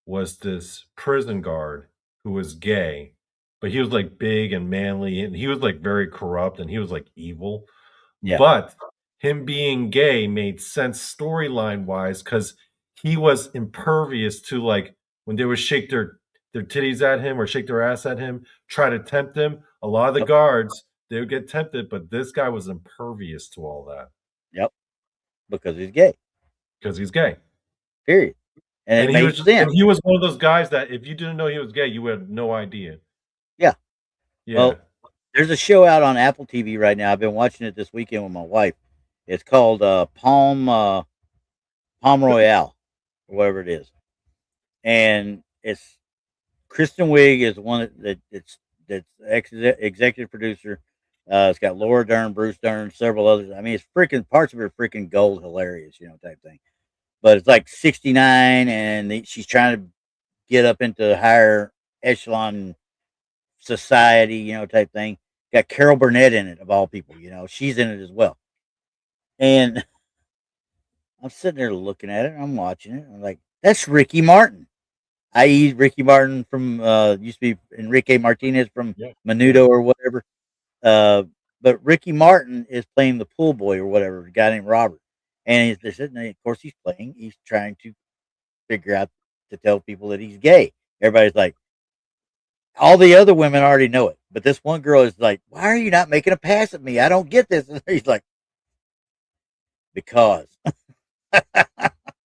was this prison guard who was gay, but he was like big and manly, and he was like very corrupt, and he was like evil. Yeah. But him being gay made sense storyline wise because he was impervious to like when they would shake their titties at him or shake their ass at him, try to tempt him. A lot of the Yep. guards, they would get tempted, but this guy was impervious to all that Yep. Because he's gay. because he's gay. Period. And it made sense. And he was one of those guys that if you didn't know he was gay, you had no idea. Yeah. Yeah. Well, there's a show out on Apple TV right now. I've been watching it this weekend with my wife. It's called Palm Royale, or whatever it is, and it's Kristen Wiig is one that's executive producer. It's got Laura Dern, Bruce Dern, several others. I mean, it's freaking parts of it are freaking gold, hilarious, type thing. But it's like 69, and she's trying to get up into higher echelon society, type thing. Got Carol Burnett in it, of all people. She's in it as well. And I'm sitting there looking at it. I'm watching it. I'm like, that's Ricky Martin, i.e., Ricky Martin from used to be Enrique Martinez from Yeah. Menudo or whatever. Uh, but Ricky Martin is playing the pool boy or whatever, a guy named Robert. And they're sitting there, of course, he's playing. He's trying to figure out to tell people that he's gay. Everybody's like, all the other women already know it. But this one girl is like, why are you not making a pass at me? I don't get this. And he's like, because.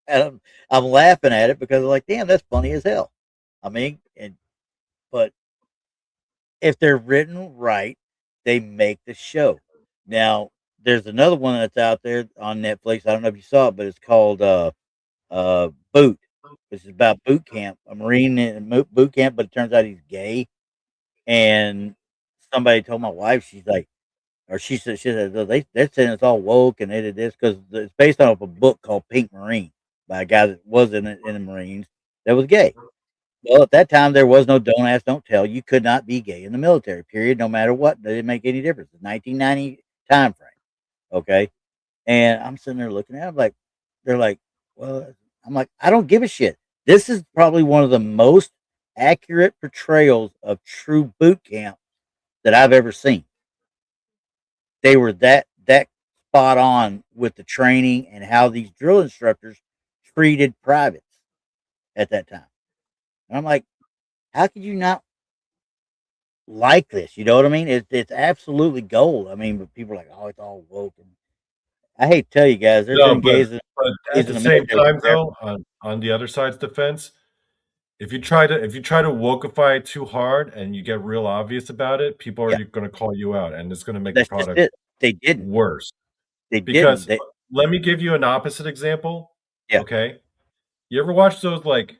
And I'm laughing at it because I'm like, damn, that's funny as hell. I mean, but if they're written right, they make the show. Now, there's another one that's out there on Netflix. I don't know if you saw it, but it's called Boot. This is about boot camp, a Marine in boot camp, but it turns out he's gay. And somebody told my wife, she's like, or she said they're saying it's all woke and they did this because it's based on a book called Pink Marine by a guy that was in the Marines that was gay. Well, at that time, there was no don't ask, don't tell. You could not be gay in the military, period, no matter what. It didn't make any difference. It's 1990 time frame. Okay. And I'm sitting there looking at it, like, they're like, well, I'm like, I don't give a shit. This is probably one of the most accurate portrayals of true boot camp that I've ever seen. They were that spot on with the training and how these drill instructors treated privates at that time. And I'm like, how could you not like this? You know what I mean? It's absolutely gold. I mean, but people are like, oh, it's all woke. And I hate to tell you guys, there's No, been gays in at the the same military time, forever. though, on the other side's defense, if you try to wokeify it too hard and you get real obvious about it, people are Yeah, going to call you out, and it's going to make the that's just product it. They didn't. worse. They didn't. Because let me give you an opposite example. Yeah. Okay, you ever watch those like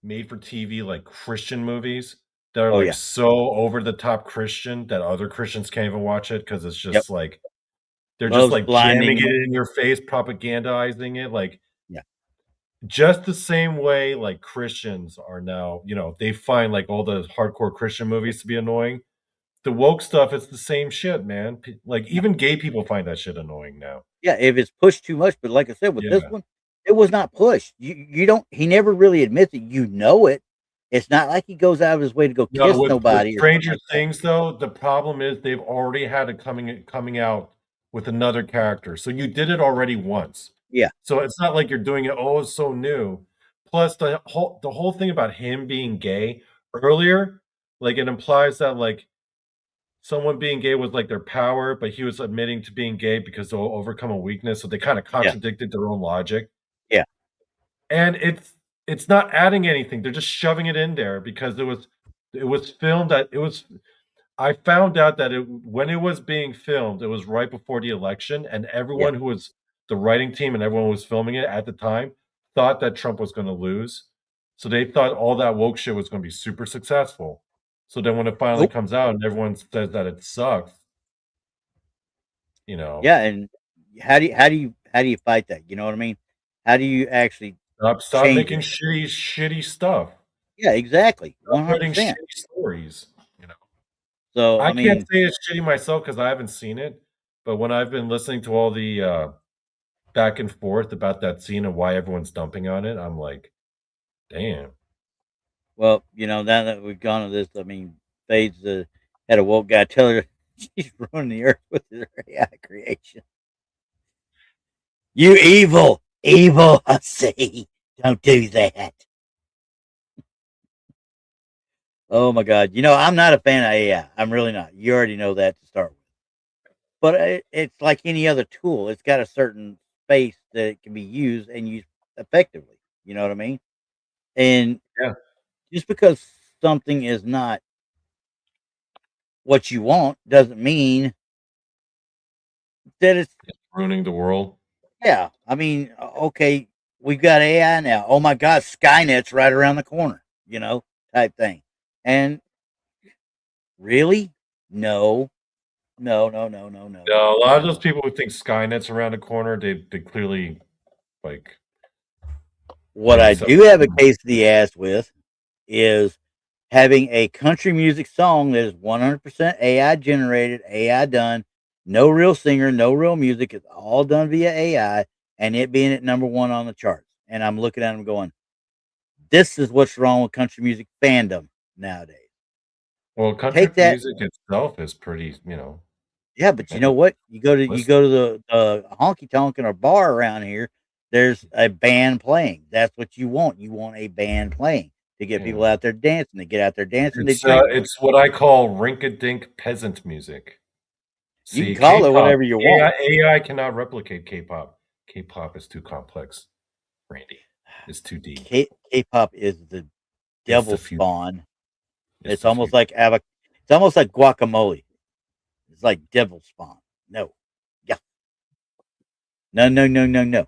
made for TV like Christian movies that are Oh like yeah. so over the top Christian that other Christians can't even watch it because it's Yep. just like they're just Love's like jamming blinding. it in your face, propagandizing it, like Yeah. just the same way like Christians are now, they find like all the hardcore Christian movies to be annoying. The woke stuff, it's the same shit, man. Like Yeah. even gay people find that shit annoying now. Yeah. If it's pushed too much, but like I said, with this Yeah. one, it was not pushed. You don't. He never really admits it. You know it. It's not like he goes out of his way to go No, kiss with nobody or something Stranger like that. Things though, the problem is they've already had it coming out with another character. So you did it already once. Yeah. So it's not like you're doing it, oh, it's so new. Plus the whole thing about him being gay earlier, like it implies that like someone being gay was like their power, but he was admitting to being gay because they'll overcome a weakness. So they kind of Yeah. contradicted their own logic. Yeah. And it's not adding anything. They're just shoving it in there because it was filmed at it was I found out that when it was being filmed, it was right before the election, and Yeah. everyone who was the writing team and everyone who was filming it at the time thought that Trump was going to lose. So they thought all that woke shit was going to be super successful. So then when it finally Nope. comes out and everyone says that it sucks, you know, Yeah. And how do you fight that? You know what I mean? How do you actually stop change making it? shitty stuff. Yeah. Exactly. Stop One hundred writing percent. shitty stories. You know, So I I can't mean, say it's shitty myself because I haven't seen it, but when I've been listening to all the back and forth about that scene and why everyone's dumping on it, I'm like, damn. well, now that we've gone to this, I mean, Fades had a woke guy tell her she's ruining the earth with her AI creation. You evil, I say, don't do that. Oh my God. I'm not a fan of AI. I'm really not. You already know that to start with. But it's like any other tool. It's got a certain space that it can be used and used effectively. You know what I mean? And Yeah, just because something is not what you want doesn't mean that it's, ruining the world. yeah. I mean, okay, we've got AI now. Oh my God, Skynet's right around the corner, type thing. And really? No, no, no, no, no, no, Yeah, a lot of no. those people who think Skynet's around the corner, they clearly like What maybe I some. do have a case of the ass with is having a country music song that is 100% AI generated, AI done, No real singer, no real music. It's all done via AI, and it being at #1 on the charts. And I'm looking at them going, this is what's wrong with country music fandom nowadays. Well, country Take that. music itself is pretty, Yeah, but you know what? You go to the honky tonk in a bar around here. There's a band playing. That's what you want. You want a band playing to get people Yeah. out there dancing. They get out there dancing. They drink more. It's what I call rink-a-dink peasant music. You can See, call it K-pop, whatever you want. AI cannot replicate K-pop. K-pop is too complex, Randy. It's too deep. K-pop is the devil spawn. It's almost like it's almost like guacamole. It's like devil spawn. No. Yeah. No, no, no, no, no.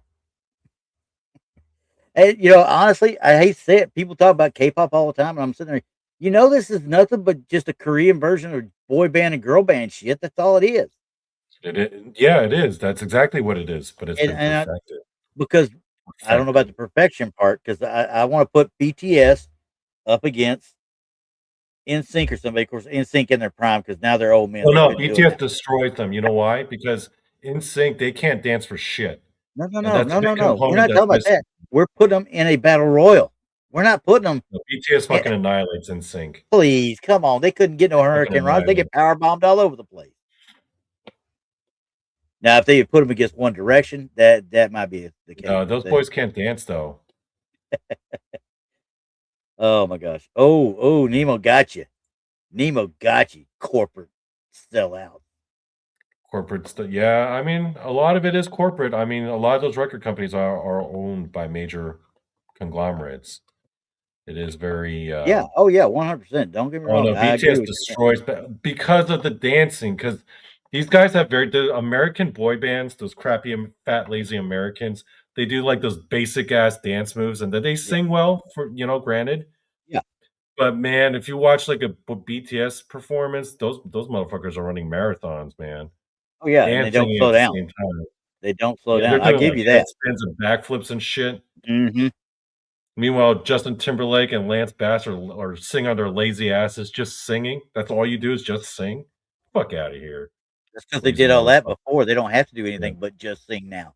And honestly, I hate to say it. People talk about K-pop all the time, and I'm sitting there. This is nothing but just a Korean version of boy band and girl band shit. That's all it is. Yeah, it is. That's exactly what it is. But it's been perfected. Because I don't know about the perfection part. Because I want to put BTS up against NSYNC or somebody. Of course, NSYNC in their prime because now they're old men. Well, no, BTS destroyed them. You know why? Because NSYNC they can't dance for shit. No. We're not talking about that. We're putting them in a battle royal. We're not putting them. No, BTS fucking annihilates NSYNC. Please, come on. They couldn't get no hurricane runs. They get power bombed all over the place. Now, if they put them against One Direction, that might be the case. No, those boys can't dance though. Oh my gosh. Oh, Nemo got you. Nemo got you. Corporate sellout. Corporate stuff. Yeah, I mean, a lot of it is corporate. I mean, a lot of those record companies are owned by major conglomerates. It is very yeah. Oh yeah, 100%. Don't get me wrong. No, BTS destroys because of the dancing. Because these guys have the American boy bands, those crappy, fat, lazy Americans. They do like those basic ass dance moves, and then they sing well. Granted. Yeah. But man, if you watch like a BTS performance, those motherfuckers are running marathons, man. Oh yeah, and they don't slow down. They don't slow down. I give you that. Spins and backflips and shit. Mm-hmm. Meanwhile, Justin Timberlake and Lance Bass are singing on their lazy asses, just singing. That's all you do is just sing. Fuck out of here. That's because they did all that before. They don't have to do anything but just sing now.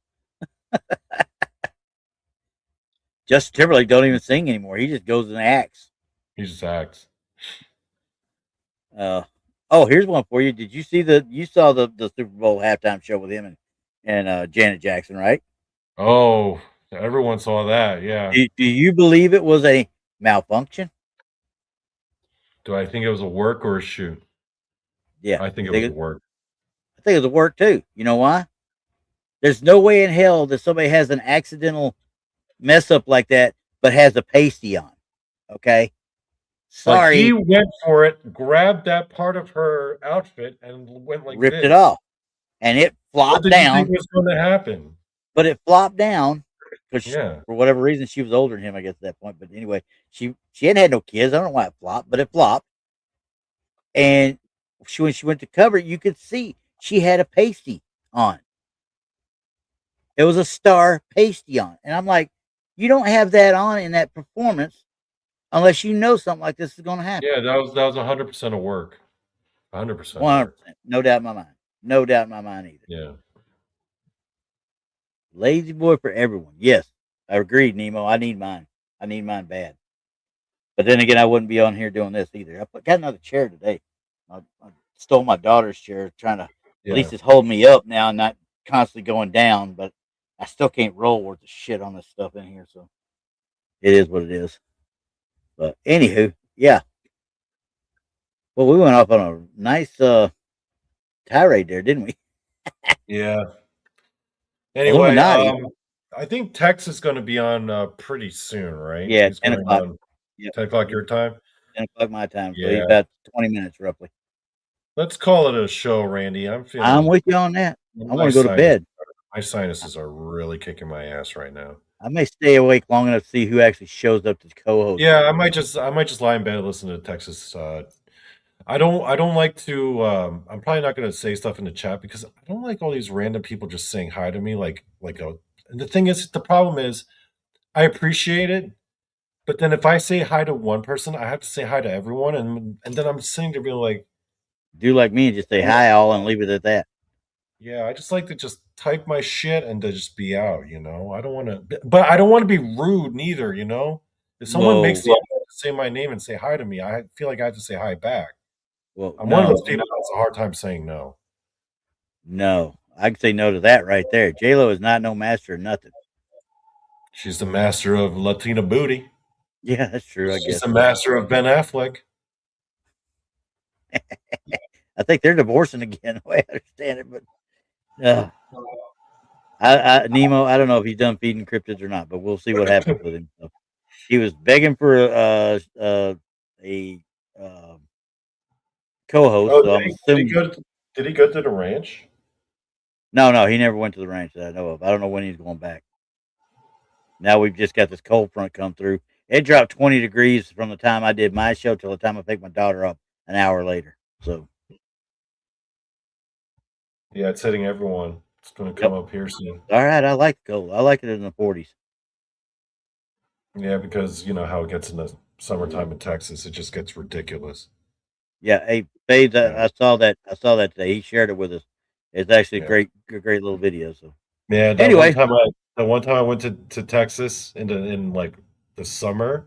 Justin Timberlake don't even sing anymore. He just goes and acts. He just acts. Here's one for you. Did you see you saw the Super Bowl halftime show with him and Janet Jackson, right? Oh, everyone saw that. Yeah. Do you believe it was a malfunction? Do I think it was a work or a shoot? Yeah. I think it was a work. I think it was a work too. You know why? There's no way in hell that somebody has an accidental mess up like that, but has a pasty on. Okay. Sorry. Like he went for it, grabbed that part of her outfit, and went like ripped it off, and it flopped down. What was going to happen? But it flopped down because for whatever reason she was older than him, I guess at that point. But anyway, she hadn't had no kids. I don't know why it flopped, but it flopped. And when she went to cover it, you could see she had a pasty on. It was a star pasty on, and I'm like, you don't have that on in that performance unless you know something like this is going to happen. Yeah, that was 100% of work. 100%. 100%. No doubt in my mind. No doubt in my mind either. Yeah. Lazy boy for everyone. Yes, I agreed, Nemo. I need mine. I need mine bad. But then again, I wouldn't be on here doing this either. I got another chair today. I stole my daughter's chair, trying to at least it's holding me up now, not constantly going down. But I still can't roll worth of shit on this stuff in here. So it is what it is. But anywho, yeah. Well, we went off on a nice tirade there, didn't we? Yeah. Anyway, I think Tex is going to be on pretty soon, right? Yeah, 10 o'clock. 10 o'clock your time? 10 o'clock my time. So he's about 20 minutes roughly. Let's call it a show, Randy. I'm with you on that. I want to go to bed. My sinuses are really kicking my ass right now. I may stay awake long enough to see who actually shows up to co-host. Yeah, I might just lie in bed and listen to Texas. I don't like to. I'm probably not going to say stuff in the chat because I don't like all these random people just saying hi to me. And the thing is, the problem is, I appreciate it, but then if I say hi to one person, I have to say hi to everyone, and then I'm sitting there being like, do like me and just say hi all and leave it at that. Yeah, I just like to just type my shit and to just be out, you know? I don't want to, but I don't want to be rude neither, you know? If someone makes Well, the effort to say my name and say hi to me, I feel like I have to say hi back. well, I'm one of those no, people that has a hard time saying no. no. I can say no to that right there. J-Lo is not no master of nothing. She's the master of Latina booty. Yeah, that's true. I She's guess the so. master of Ben Affleck. I think they're divorcing again. The way I understand it, but Nemo. I don't know if he's done feeding cryptids or not, but we'll see what happens with him. So, he was begging for a co-host, Oh, so I'm assuming. did he go to the ranch? No, he never went to the ranch that I know of. I don't know when he's going back. Now we've just got this cold front come through. It dropped 20 degrees from the time I did my show till the time I picked my daughter up an hour later. So Yeah, it's hitting everyone. It's going to come up here soon. all right, I like cold. I like it in the 40s. Yeah, because you know how it gets in the summertime in Texas. It just gets ridiculous. Yeah, hey, Fades, Yeah. I saw that. I saw that today. He shared it with us. It's actually Yeah. a great little video. So Yeah, anyway, the one time I went to Texas in like the summer,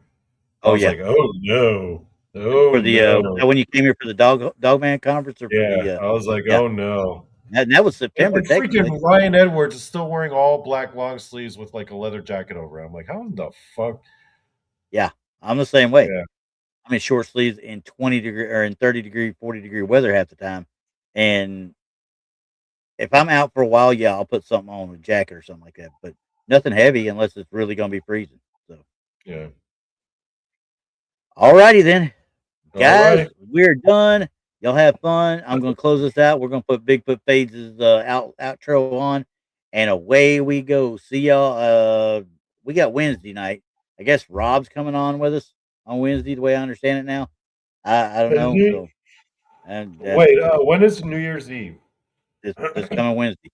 I oh was yeah, like, oh no, oh for the no. when you came here for the Dogman conference or for Yeah, the I was like, yeah, oh no. that was And September like technically. freaking Ryan Edwards is still wearing all black long sleeves with like a leather jacket over it. I'm like, how in the fuck? Yeah, I'm the same way. Yeah. I'm in short sleeves in 20-degree or in 30-degree, 40-degree weather half the time, and if I'm out for a while, yeah, I'll put something on, a jacket or something like that, but nothing heavy unless it's really gonna be freezing. So, Yeah. alrighty then, All guys, right. we're done. Y'all have fun. I'm gonna close this out. We're gonna put Bigfoot Fades' outro on, and away we go. See y'all. We got Wednesday night. I guess Rob's coming on with us on Wednesday, the way I understand it now. I don't know. So, and Wait, when is New Year's Eve? this coming Wednesday.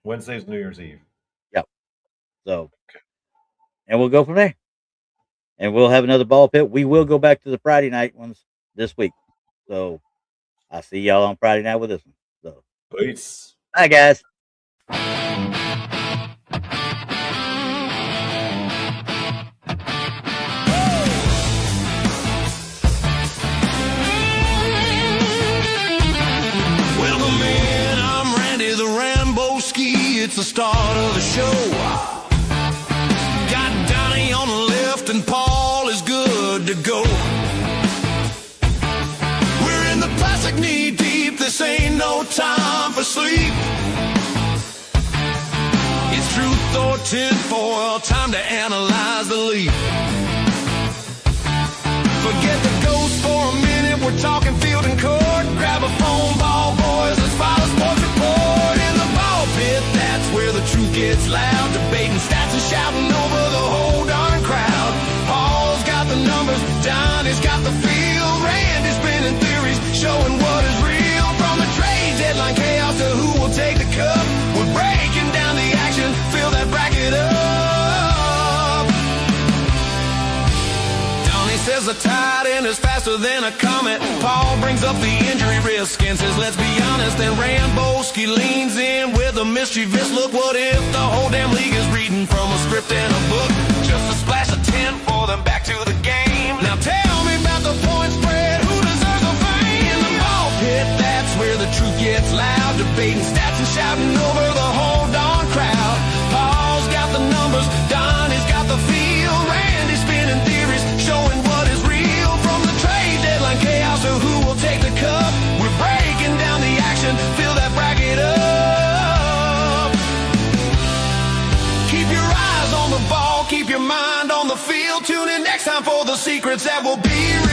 Wednesday's New Year's Eve. Yep. So, and we'll go from there. And we'll have another ball pit. We will go back to the Friday night ones this week. So, I'll see y'all on Friday night with this one. So, Peace. bye, guys. Welcome in, I'm Randy the Rambo Ski. It's the start of the show. Got Donny on the left and Paul is good to go. We're in the plastic knee deep. This ain't no time for sleep. It's truth or tinfoil, time to analyze the leaf. Forget the ghost for a minute, we're talking field and court. Grab a phone ball, boys, let's file a sports report. In the ball pit, that's where the truth gets loud. Debating stats and shouting over the whole darn crowd. Paul's got the numbers, Donnie's got the feel. Randy's spinning theories, showing what is real. From the trade deadline chaos to who will take the cup. We're breaking down the action, fill that bracket up. Says the tight end is faster than a comet. Paul brings up the injury risk and says, let's be honest. Then Ramboski leans in with a mischievous look. What if the whole damn league is reading from a script and a book? Just a splash of 10 for them back to the game. Now tell me about the point spread. Who deserves the fame? In the ball pit, that's where the truth gets loud. Debating stats and shouting over the whole darn crowd. Paul's got the numbers, Donnie's got the feel. Randy's spinning theories, showing what is real. From the trade deadline chaos to who will take the cup. We're breaking down the action, fill that bracket up. Keep your eyes on the ball, keep your mind on the field. Tune in next time for the secrets that will be real.